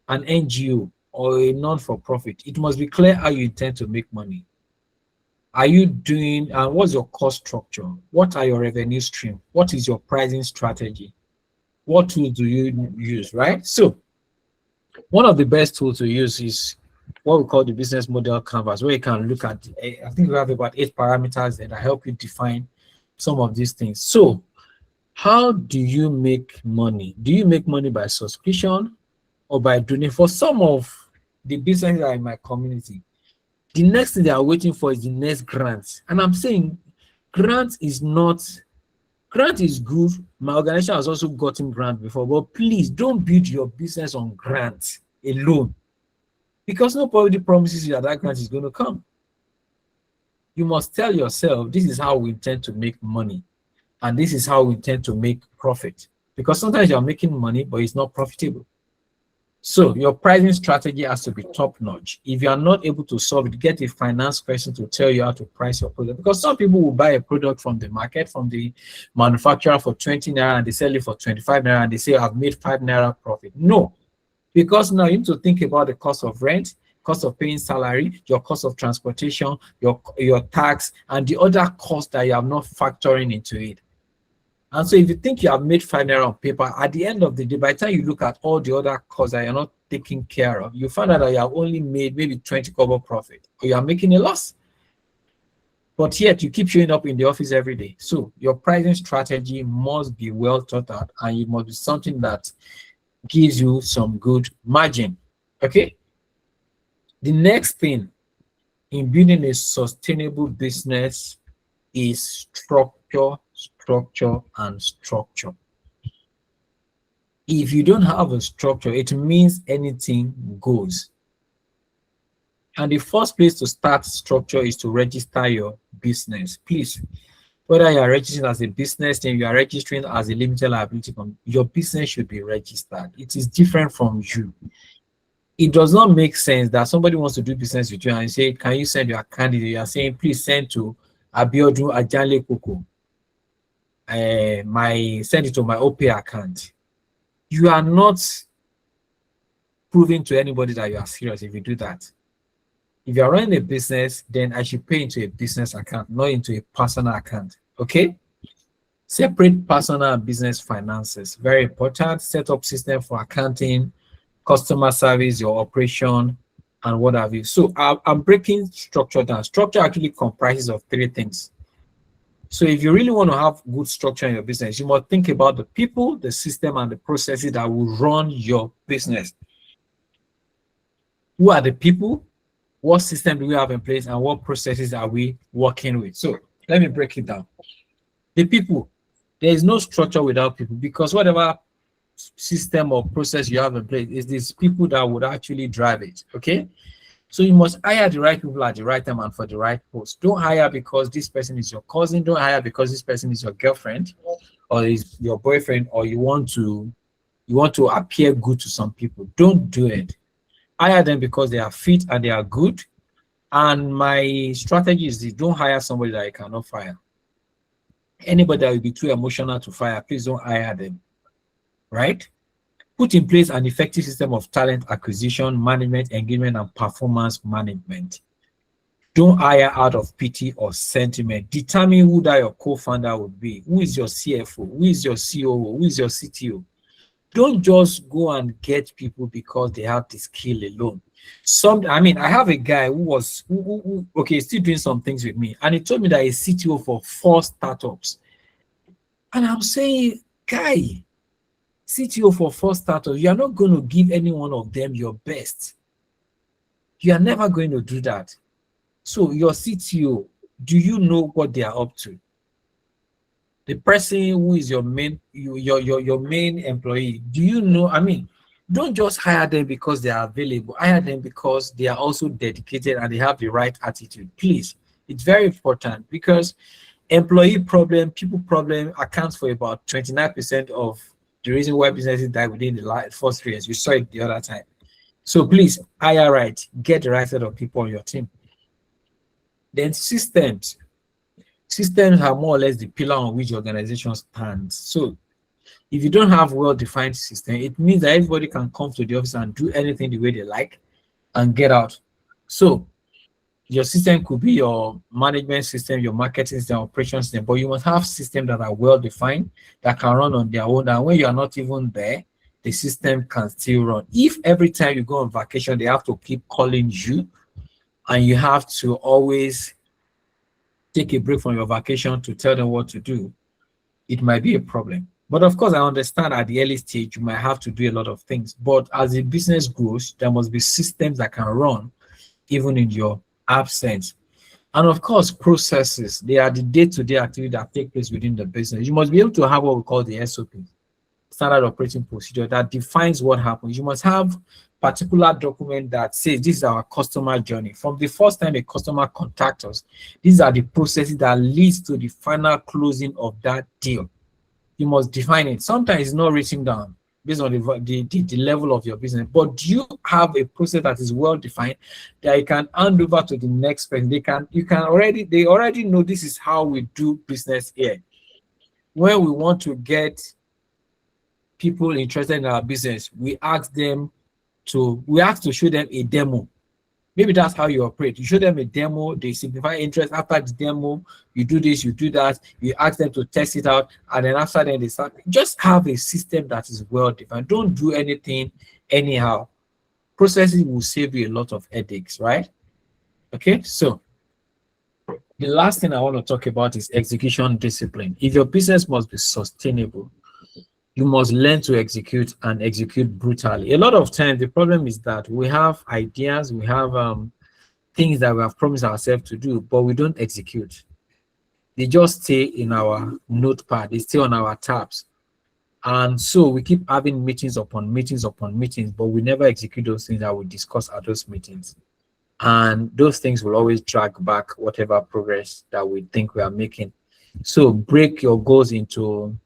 an NGO or a non-for-profit, it must be clear how you intend to make money. Are you doing, what's your cost structure? What are your revenue stream? What is your pricing strategy? What tools do you use, right? So one of the best tools to use is what we call the business model canvas, where you can look at, I think we have about 8 parameters that help you define some of these things. So how do you make money? Do you make money by subscription or by doing? For some of the businesses that are in my community, the next thing they are waiting for is the next grant. And I'm saying grant is good. My organization has also gotten grant before, but please don't build your business on grant alone, because nobody promises you that grant is going to come. You must tell yourself, this is how we intend to make money, and this is how we intend to make profit. Because sometimes you're making money, but it's not profitable. So your pricing strategy has to be top-notch. If you are not able to solve it, get a finance person to tell you how to price your product. Because some people will buy a product from the market, from the manufacturer for 20 naira, and they sell it for 25 naira, and they say, I've made 5 naira profit. No, because now you need to think about the cost of rent, cost of paying salary, your cost of transportation, your tax, and the other costs that you are not factoring into it. And so if you think you have made 5 naira on paper, at the end of the day, by the time you look at all the other costs that you're not taking care of, you find out that you have only made maybe 20 kobo profit, or you are making a loss. But yet you keep showing up in the office every day. So your pricing strategy must be well thought out, and it must be something that gives you some good margin. Okay. The next thing in building a sustainable business is structure. If you don't have a structure, it means anything goes. And the first place to start structure is to register your business. Please, whether you are registering as a business, then you are registering as a limited liability company, your business should be registered. It is different from you. It does not make sense that somebody wants to do business with you and say, can you send your candidate? You are saying, please send to Abiodun Ajale Koko. Send it to my OP account. You are not proving to anybody that you are serious if you do that. If you are running a business, then I should pay into a business account, not into a personal account. Okay? Separate personal and business finances. Very important. Set up system for accounting, customer service, your operation, and what have you. So I'm breaking structure down. Structure actually comprises of three things. So if you really want to have good structure in your business, you must think about the people, the system, and the processes that will run your business. Who are the people? What system do we have in place, and what processes are we working with? So let me break it down. The people, there is no structure without people, because whatever system or process you have in place is these people that would actually drive it. Okay, so you must hire the right people at the right time and for the right post. Don't hire because this person is your cousin. Don't hire because this person is your girlfriend or is your boyfriend, or you want to appear good to some people. Don't do it. Hire them because they are fit and they are good. And my strategy is this: don't hire somebody that you cannot fire. Anybody that will be too emotional to fire, please don't hire them. Right? Put in place an effective system of talent acquisition, management, engagement, and performance management. Don't hire out of pity or sentiment. Determine who that your co-founder would be. Who is your CFO? Who is your COO? Who is your CTO? Don't just go and get people because they have the skill alone. I have a guy who still doing some things with me, and he told me that he's CTO for 4 startups. And I'm saying, guy, CTO for 4 startups, you are not going to give any one of them your best. You are never going to do that. So your CTO, do you know what they are up to? The person who is your main employee, do you know? Don't just hire them because they are available. Hire them because they are also dedicated and they have the right attitude. Please, it's very important, because employee problem, people problem accounts for about 29% of the reason why businesses die within the first 3 years. You saw it the other time. So please, hire right. Get the right set of people on your team. Then systems. Systems are more or less the pillar on which organization stands. So if you don't have well-defined system, it means that everybody can come to the office and do anything the way they like and get out. So your system could be your management system, your marketing system, operation system, but you must have systems that are well-defined, that can run on their own. And when you are not even there, the system can still run. If every time you go on vacation, they have to keep calling you, and you have to always take a break from your vacation to tell them what to do, it might be a problem. But of course, I understand at the early stage, you might have to do a lot of things. But as the business grows, there must be systems that can run even in your absence. And of course, processes. They are the day-to-day activity that take place within the business. You must be able to have what we call the SOPs, standard operating procedure, that defines what happens. You must have particular document that says this is our customer journey. From the first time a customer contacts us, these are the processes that leads to the final closing of that deal. You must define it. Sometimes it's not written down based on the level of your business, but do you have a process that is well defined that you can hand over to the next person? They already know this is how we do business here. When we want to get people interested in our business, we ask to show them a demo. Maybe that's how you operate. You show them a demo, they simplify interest. After the demo, you do this, you do that, you ask them to test it out, and then after then they start. Just have a system that is well defined. Don't do anything anyhow. Processes will save you a lot of headaches, right? Okay, so the last thing I want to talk about is execution discipline. If your business must be sustainable, you must learn to execute and execute brutally. A lot of times, the problem is that we have ideas, we have things that we have promised ourselves to do, but we don't execute. They just stay in our notepad, they stay on our tabs. And so we keep having meetings upon meetings upon meetings, but we never execute those things that we discuss at those meetings. and those things will always drag back whatever progress that we think we are making. So break your goals into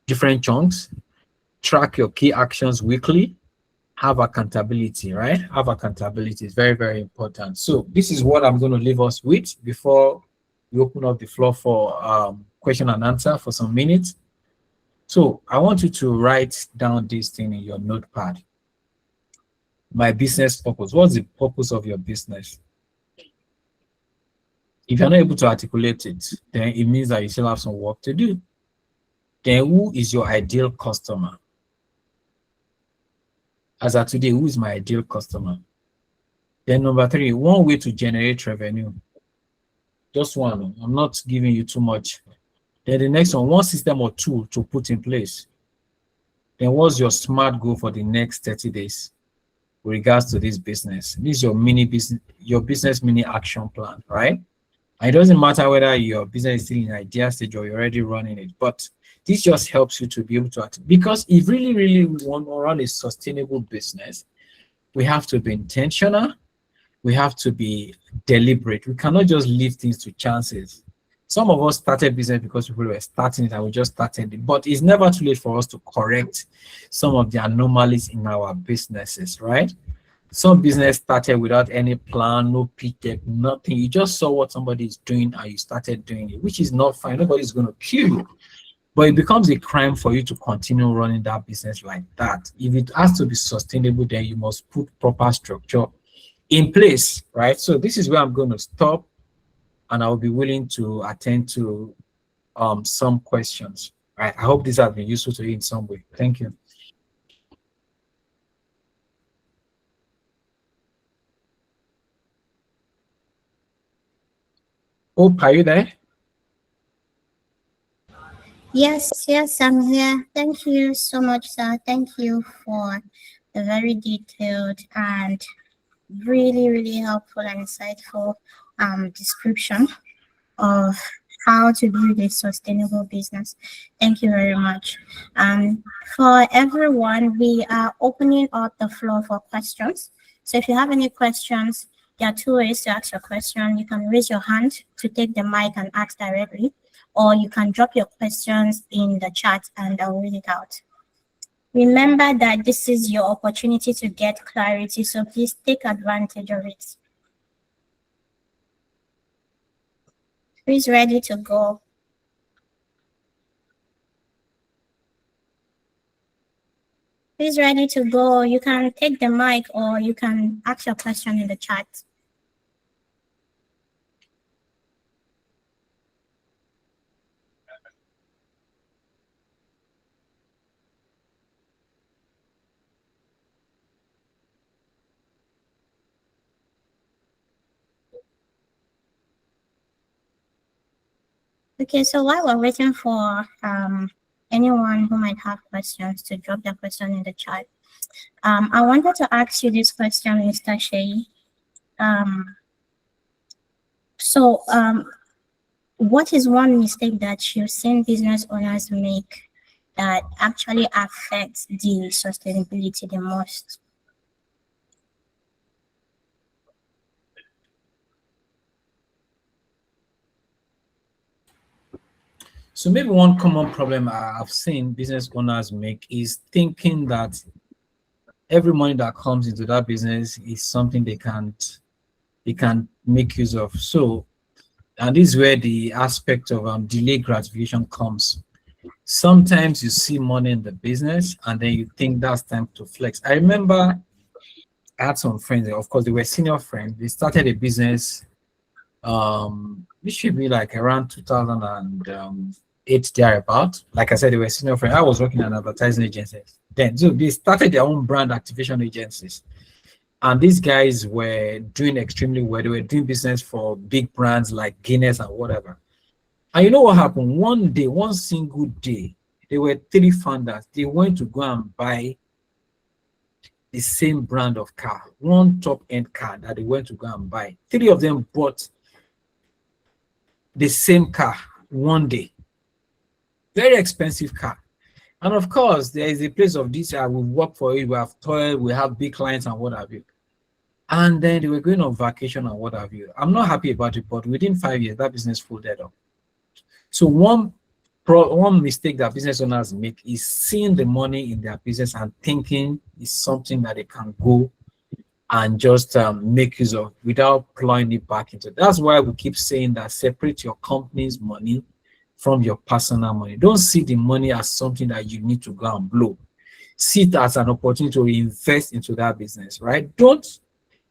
different chunks, track your key actions weekly, have accountability, right? Have accountability is very, very important. So this is what I'm going to leave us with before we open up the floor for question and answer for some minutes. So I want you to write down this thing in your notepad. My business purpose. What's the purpose of your business? If you're not able to articulate it, then it means that you still have some work to do. Then who is your ideal customer? As of today, who is my ideal customer? Then number 3, one way to generate revenue. Just one. I'm not giving you too much. Then the next one system or tool to put in place. Then what's your SMART goal for the next 30 days with regards to this business? This is your business mini action plan, right? And it doesn't matter whether your business is still in idea stage or you're already running it, but this just helps you to be able to act. Because if really we want to run a sustainable business, we have to be intentional. We have to be deliberate. We cannot just leave things to chances. Some of us started business because people were starting it and we just started it. But it's never too late for us to correct some of the anomalies in our businesses, right? Some business started without any plan, no pitch deck, nothing. You just saw what somebody is doing and you started doing it, which is not fine. Nobody's going to kill you. But it becomes a crime for you to continue running that business like that. If it has to be sustainable, then you must put proper structure in place, right? So this is where I'm going to stop, and I'll be willing to attend to some questions. Right? I hope this has been useful to you in some way. Thank you. Hope, are you there? Yes, I'm here. Thank you so much, sir. Thank you for the very detailed and really helpful and insightful description of how to build a sustainable business. Thank you very much. For everyone, we are opening up the floor for questions. So if you have any questions, there are 2 ways to ask your question. You can raise your hand to take the mic and ask directly, or you can drop your questions in the chat and I'll read it out. Remember that this is your opportunity to get clarity, so please take advantage of it. Who's ready to go? Who's ready to go? You can take the mic or you can ask your question in the chat. Okay, so while we're waiting for anyone who might have questions to drop their question in the chat, I wanted to ask you this question, Mr. Seye. What is one mistake that you've seen business owners make that actually affects the sustainability the most? So maybe one common problem I've seen business owners make is thinking that every money that comes into that business is something they can't make use of. So, and this is where the aspect of delayed gratification comes. Sometimes you see money in the business and then you think that's time to flex. I remember I had some friends, of course, they were senior friends. They started a business, this should be like around 2008 thereabout. Like I said, they were senior friends. I was working at advertising agencies then. So they started their own brand activation agencies. And these guys were doing extremely well. They were doing business for big brands like Guinness and whatever. And you know what happened? One day, one single day, there were 3 founders. They went to go and buy the same brand of car, one top-end car that they went to go and buy. 3 of them bought the same car one day. Very expensive car. And of course, there is a place of this, we work for it, we have toiled, we have big clients and what have you. And then they were going on vacation and what have you. I'm not happy about it, but within 5 years, that business folded up. So one mistake that business owners make is seeing the money in their business and thinking it's something that they can go and just make use of without plowing it back into. That's why we keep saying that separate your company's money from your personal money. Don't see the money as something that you need to go and blow. See it as an opportunity to invest into that business, right? Don't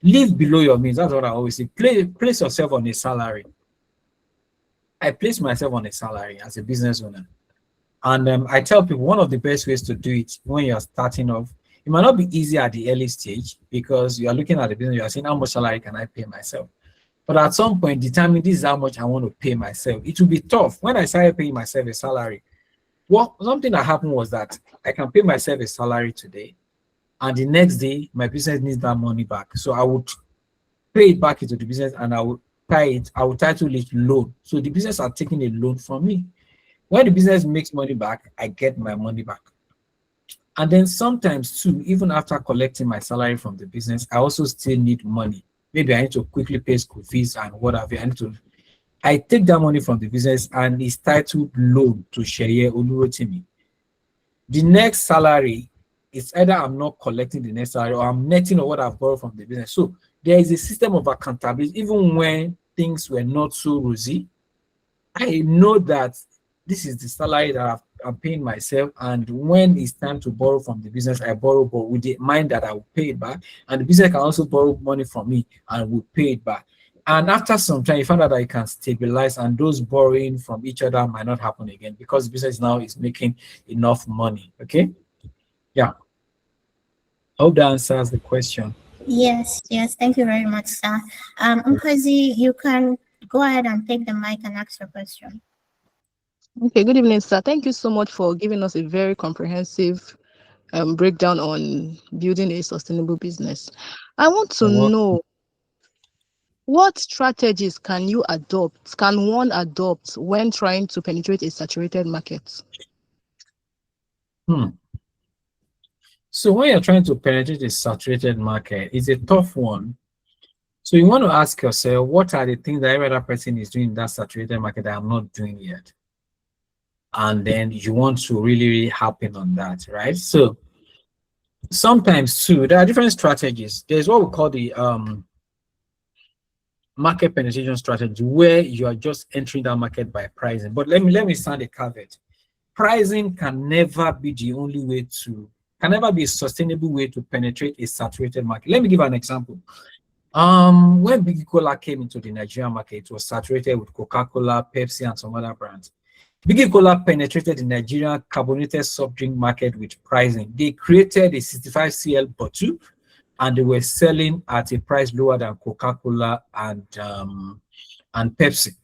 live below your means. That's what I always say. Place yourself on a salary. I place myself on a salary as a business owner. And I tell people one of the best ways to do it when you're starting off, it might not be easy at the early stage because you are looking at the business, you are saying, how much salary can I pay myself? But at some point, determine this is how much I want to pay myself. It will be tough. When I started paying myself a salary, something that happened was that I can pay myself a salary today, and the next day, my business needs that money back. So I would pay it back into the business and I would pay it, I would title it loan. So the business are taking a loan from me. When the business makes money back, I get my money back. And then sometimes too, even after collecting my salary from the business, I also still need money. Maybe I need to quickly pay school fees and whatever. I take that money from the business and it's titled loan to Seye Olurotimi. The next salary is either I'm not collecting the next salary or I'm netting or what I've borrowed from the business. So there is a system of accountability. Even when things were not so rosy, I know that this is the salary that I'm paying myself, and when it's time to borrow from the business, I borrow, but with the mind that I will pay it back, and the business can also borrow money from me and will pay it back. And after some time, you find out that it can stabilize, and those borrowing from each other might not happen again because the business now is making enough money. Okay, yeah. Hope that answers the question. Yes, thank you very much, sir. Nkosi, you can go ahead and take the mic and ask your question. Okay, good evening, sir. Thank you so much for giving us a very comprehensive breakdown on building a sustainable business. I want to know what strategies can one adopt when trying to penetrate a saturated market? So when you're trying to penetrate a saturated market, it's a tough one. So you want to ask yourself, what are the things that every other person is doing in that saturated market that I'm not doing yet? And then you want to really happen on that, right? So sometimes too, there are different strategies. There's what we call the market penetration strategy, where you are just entering that market by pricing. But let me sound a caveat. Pricing can never be the only way can never be a sustainable way to penetrate a saturated market. Let me give an example. When Big Cola came into the Nigerian market, it was saturated with Coca-Cola, Pepsi, and some other brands. Big Cola penetrated the Nigerian carbonated soft drink market with pricing. They created a 65 cl bottle, and they were selling at a price lower than Coca-Cola and Pepsi.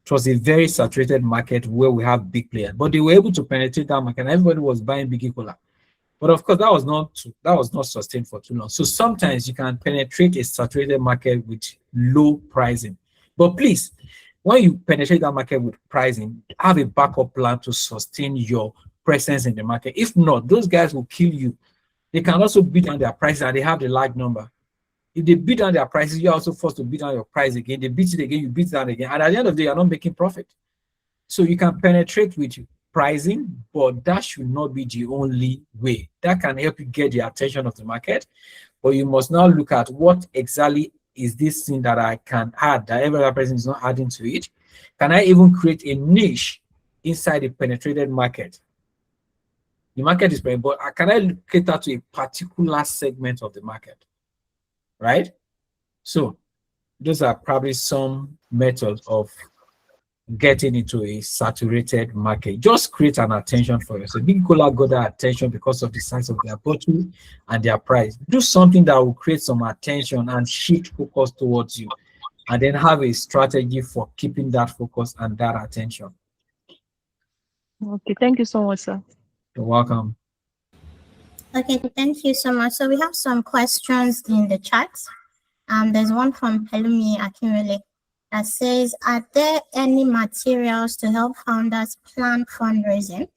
It was a very saturated market where we have big players, but they were able to penetrate that market, and everybody was buying Big Cola. But of course, that was not sustained for too long. So sometimes you can penetrate a saturated market with low pricing. But please, when you penetrate that market with pricing, have a backup plan to sustain your presence in the market. If not, those guys will kill you. They can also beat down their prices, and they have the large number. If they beat down their prices, you're also forced to beat down your price again. They beat it again, you beat it down again. And at the end of the day, you're not making profit. So you can penetrate with pricing, but that should not be the only way. That can help you get the attention of the market, but you must now look at what exactly is this thing that I can add that every other person is not adding to it. Can I even create a niche inside the penetrated market? The market is very, but can I cater to a particular segment of the market, right? So those are probably some methods of getting into a saturated market. Just create an attention for yourself. Big Cola got that attention because of the size of their bottle and their price. Do something that will create some attention and shift focus towards you, and then have a strategy for keeping that focus and that attention. Okay, thank you so much, sir. You're welcome. Okay, thank you so much. So we have some questions in the chat. There's one from Pelumi Akinwele that says, are there any materials to help founders plan fundraising?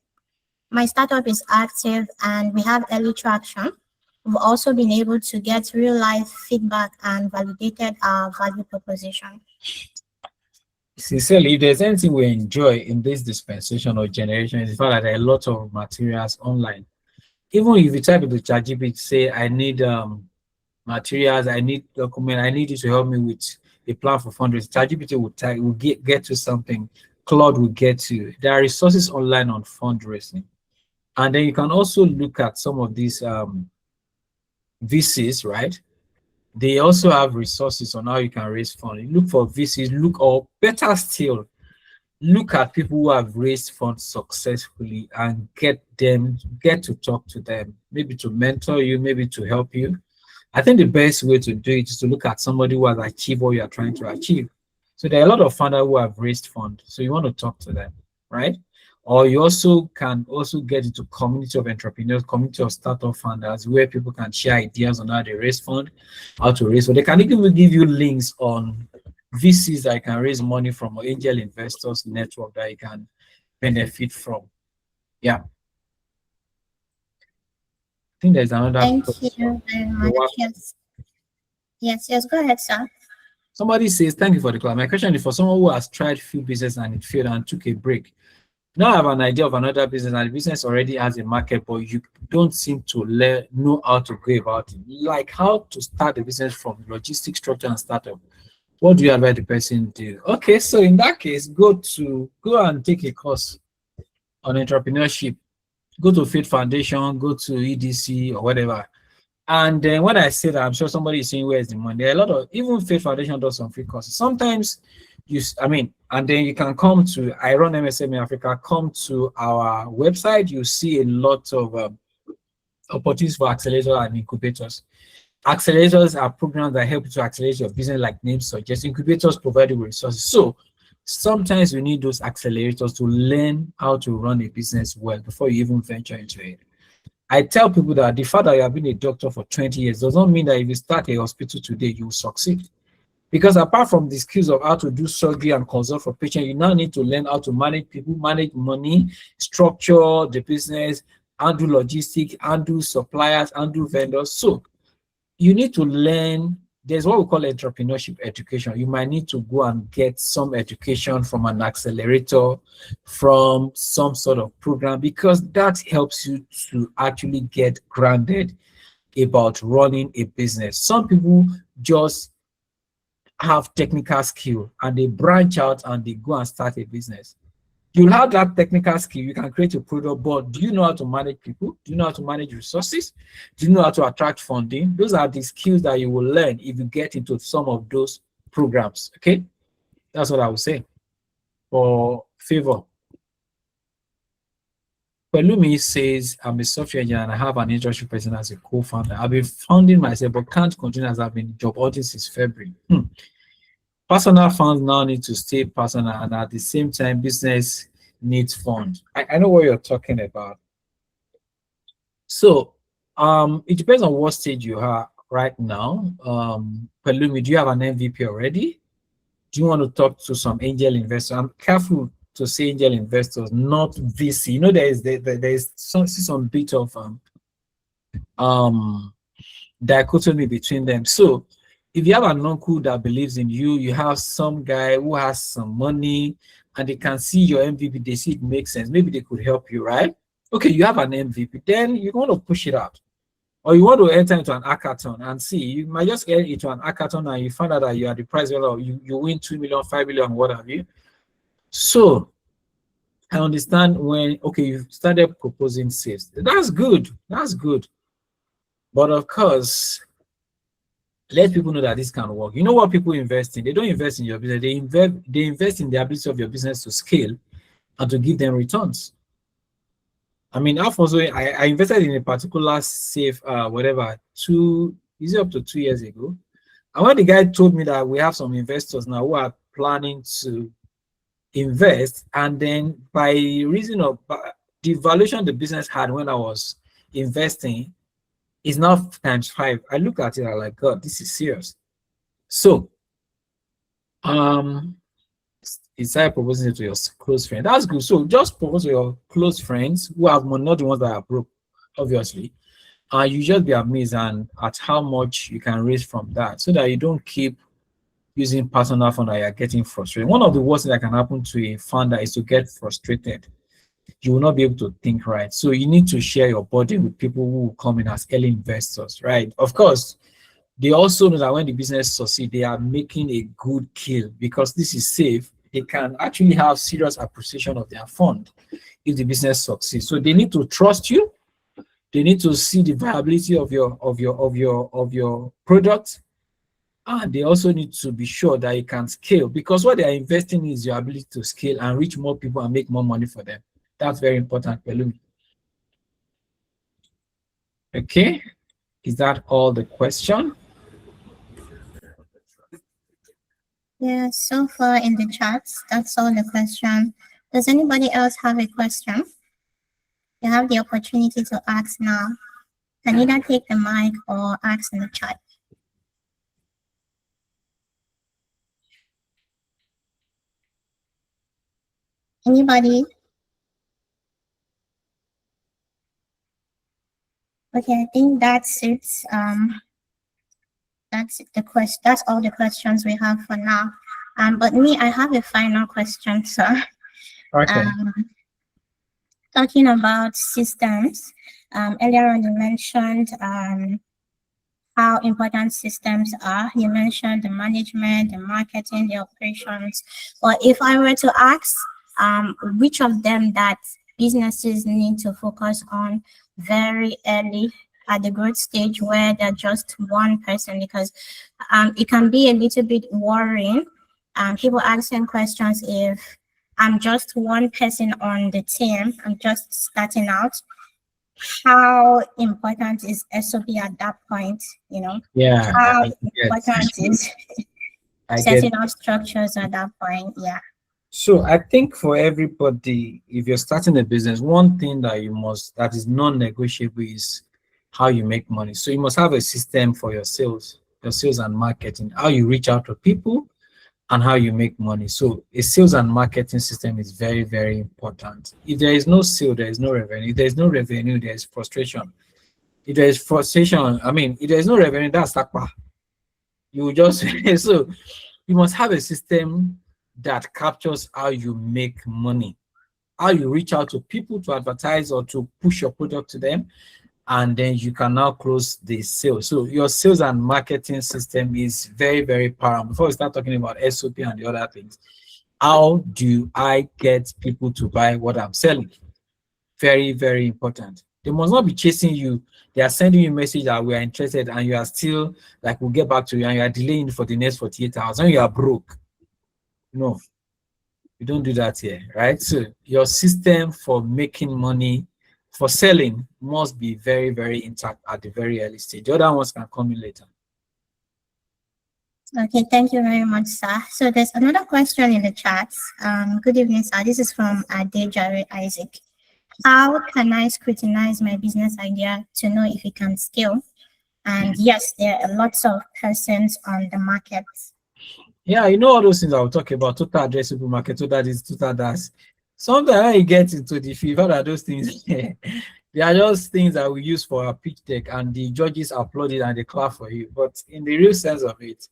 My startup is active and we have early traction. We've also been able to get real life feedback and validated our value proposition. Sincerely, if there's anything we enjoy in this dispensation or generation, is the fact that there are a lot of materials online. Even if you type into ChatGPT, say, I need materials, I need document, I need you to help me with a plan for fundraising, ChatGPT will get to something, Claude will get to. There are resources online on fundraising. And then you can also look at some of these VCs, right? They also have resources on how you can raise funds. Look for VCs, or better still, look at people who have raised funds successfully and get to talk to them, maybe to mentor you, maybe to help you. I think the best way to do it is to look at somebody who has achieved what you are trying to achieve. So there are a lot of founders who have raised funds. So you want to talk to them, right? Or you also can get into community of entrepreneurs, community of startup founders, where people can share ideas on how they raise funds, how to raise. So they can even give you links on VCs that you can raise money from, or angel investors network that you can benefit from. Yeah. I think there's another. Thank you very much. Yes, go ahead, sir. Somebody says, thank you for the class. My question is for someone who has tried few business and it failed and took a break. Now I have an idea of another business, and the business already has a market, but you don't seem to know how to go about it. Like how to start a business from logistic structure and startup. What do you advise the person to do? Okay, so in that case, go and take a course on entrepreneurship. Go to Faith Foundation, go to EDC or whatever. And then when I say that, I'm sure somebody is saying, where's the money? There are a lot of, even Faith Foundation does some free courses. Sometimes and then you can come to, I run MSME Africa, come to our website, you see a lot of opportunities for accelerators and incubators. Accelerators are programs that help you to accelerate your business, like name suggests. Incubators provide you with resources. So sometimes you need those accelerators to learn how to run a business well before you even venture into it. I tell people that the fact that you have been a doctor for 20 years does not mean that if you start a hospital today, you will succeed. Because apart from the skills of how to do surgery and consult for patients, you now need to learn how to manage people, manage money, structure the business, handle logistics, handle suppliers, handle vendors. So you need to learn. There's what we call entrepreneurship education. You might need to go and get some education from an accelerator, from some sort of program, because that helps you to actually get grounded about running a business. Some people just have technical skill and they branch out and they go and start a business. You'll have that technical skill, you can create a product, but do you know how to manage people? Do you know how to manage resources? Do you know how to attract funding? Those are the skills that you will learn if you get into some of those programs. Okay, that's what I would say. For favor, Pelumi says, I'm a software engineer and I have an internship person as a co-founder. I've been founding myself, but can't continue as I've been job hunting since February. Personal funds now need to stay personal, and at the same time, business needs funds. I know what you're talking about. So it depends on what stage you are right now. Pelumi, do you have an MVP already? Do you want to talk to some angel investors? I'm careful to say angel investors, not VC. You know, there's some bit of dichotomy between them. So if you have an uncle that believes in you, you have some guy who has some money and they can see your MVP, they see it makes sense. Maybe they could help you, right? Okay, you have an MVP, then you want to push it out. Or you want to enter into an hackathon and see, you might just get into an hackathon and you find out that you are the prize winner, you win 2 million, 5 million, what have you. So I understand when, okay, you started proposing sales. That's good. That's good. But of course, let people know that this can work. You know what people invest in? They don't invest in your business. They invest in the ability of your business to scale and to give them returns. I mean, also, I invested in a particular safe, up to 2 years ago. And when the guy told me that we have some investors now who are planning to invest, and then by reason of the valuation the business had when I was investing is now ×5. I look at it, I'm like, God, this is serious. So, it's like proposing it to your close friend. That's good. So just propose to your close friends who have money, not the ones that are broke, obviously. You just be amazed at how much you can raise from that, so that you don't keep using personal fund that you're getting frustrated. One of the worst things that can happen to a founder is to get frustrated. You will not be able to think right. So you need to share your burden with people who will come in as early investors, right? Of course, they also know that when the business succeeds, they are making a good kill, because this is safe. They can actually have serious appreciation of their fund if the business succeeds. So they need to trust you. They need to see the viability of your product, and they also need to be sure that you can scale, because what they are investing in is your ability to scale and reach more people and make more money for them. That's very important, Pelumi. Okay, is that all the question? Yeah, so far in the chats, that's all the question. Does anybody else have a question? You have the opportunity to ask now. You can either take the mic or ask in the chat. Anybody? Okay, I think that's it. That's the question. That's all the questions we have for now. But me, I have a final question, sir. Okay. Talking about systems. Earlier on, you mentioned how important systems are. You mentioned the management, the marketing, the operations. But if I were to ask, which of them that businesses need to focus on very early at the growth stage, where they're just one person, because it can be a little bit worrying. People asking questions, if I'm just one person on the team, I'm just starting out, how important is SOP at that point? Yeah. How important is setting up structures at that point? Yeah. So I think for everybody, if you're starting a business, one thing that is non-negotiable is how you make money. So you must have a system for your sales and marketing, how you reach out to people, and how you make money. So a sales and marketing system is very, very important. If there is no sale, there is no revenue. If there is no revenue, there is frustration. If there is frustration, if there is no revenue, that's takpa. You will just so you must have a system that captures how you make money, how you reach out to people to advertise or to push your product to them, and then you can now close the sale. So your sales and marketing system is very, very paramount. Before we start talking about SOP and the other things, how do I get people to buy what I'm selling? Very, very important. They must not be chasing you. They are sending you a message that we are interested, and you are still like, we'll get back to you, and you are delaying for the next 48 hours, and you are broke. No, you don't do that here, right? So your system for making money, for selling, must be very, very intact at the very early stage. The other ones can come in later. Okay, thank you very much, sir. So there's another question in the chat. Good evening, sir. This is from Adejare Isaac. How can I scrutinize my business idea to know if it can scale? And yes, there are lots of persons on the market. Yeah, all those things I will talk about, total addressable market, so that is total DAS. Sometimes when you get into the field, that those things, they are just things that we use for our pitch deck, and the judges applaud it and they clap for you. But in the real sense of it,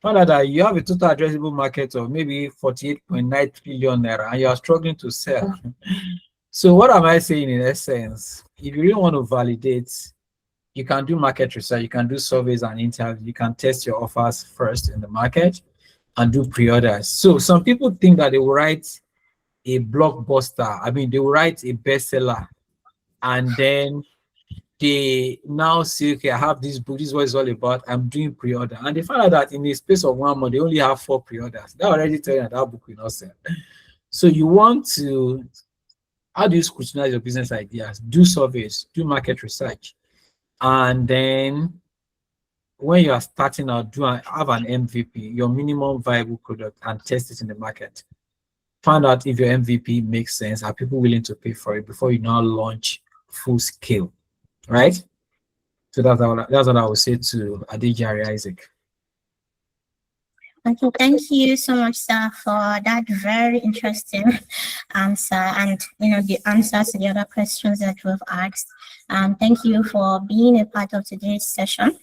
find out that you have a total addressable market of maybe 48.9 trillion naira, and you are struggling to sell. So what am I saying in essence? If you really want to validate, you can do market research, you can do surveys and interviews, you can test your offers first in the market and do pre-orders. So some people think that they will write a blockbuster. They will write a bestseller, and then they now say, okay, I have this book, this is what it's all about, I'm doing pre-order. And they find out that in the space of 1 month, they only have 4 pre-orders. That already tell you that book will not sell. So you want to, how do you scrutinize your business ideas? Do surveys, do market research. And then when you are starting out, have an MVP, your minimum viable product, and test it in the market. Find out if your MVP makes sense. Are people willing to pay for it before you now launch full scale, right? So that's what I would say to Adejare Isaac. Okay, thank you so much, sir, for that very interesting answer and the answers to the other questions that we've asked. Thank you for being a part of today's session.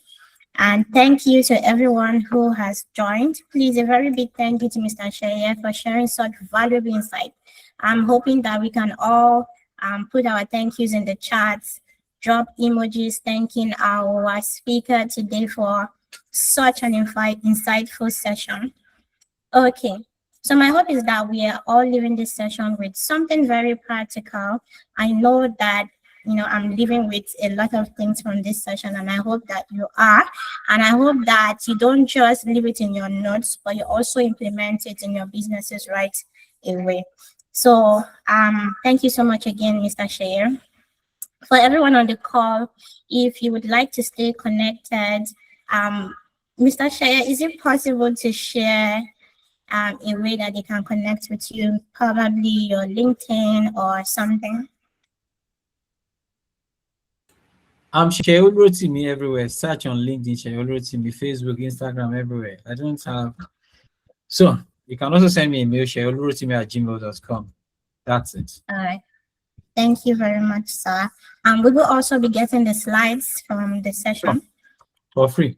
And thank you to everyone who has joined. Please, a very big thank you to Mr. Seye for sharing such valuable insight. I'm hoping that we can all put our thank yous in the chats, drop emojis thanking our speaker today for such an insightful session. Okay, so my hope is that we are all leaving this session with something very practical. I know that I'm leaving with a lot of things from this session, and I hope that you are. And I hope that you don't just leave it in your notes, but you also implement it in your businesses right away. So thank you so much again, Mr. Seye. For everyone on the call, if you would like to stay connected, Mr. Seye, is it possible to share a way that they can connect with you, probably your LinkedIn or something? I'm Seye Olurotimi everywhere. Search on LinkedIn, Seye Olurotimi, Facebook, Instagram, everywhere. I don't have. So you can also send me a mail, seyeolurotimi@gmail.com. That's it. All right. Thank you very much, sir. We will also be getting the slides from the session. For free.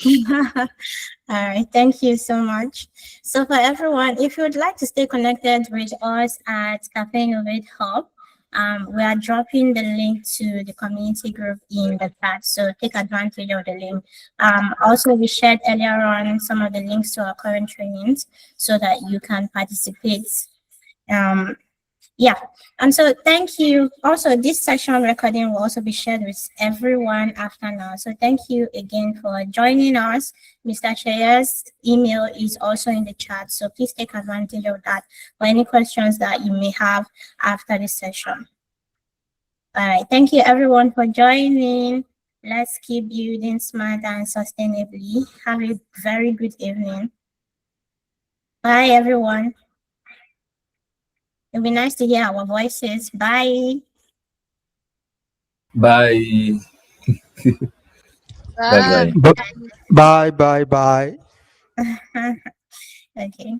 All right, thank you so much. So for everyone, if you would like to stay connected with us at Café Innovate Hub, we are dropping the link to the community group in the chat, so take advantage of the link. Also, we shared earlier on some of the links to our current trainings so that you can participate. Yeah, and so thank you. Also, this session recording will also be shared with everyone after now. So thank you again for joining us. Mr. Seye's email is also in the chat, so please take advantage of that for any questions that you may have after this session. All right, thank you everyone for joining. Let's keep building smart and sustainably. Have a very good evening. Bye, everyone. It'll be nice to hear our voices. Bye. Bye. Bye. Bye. Bye bye bye. Okay.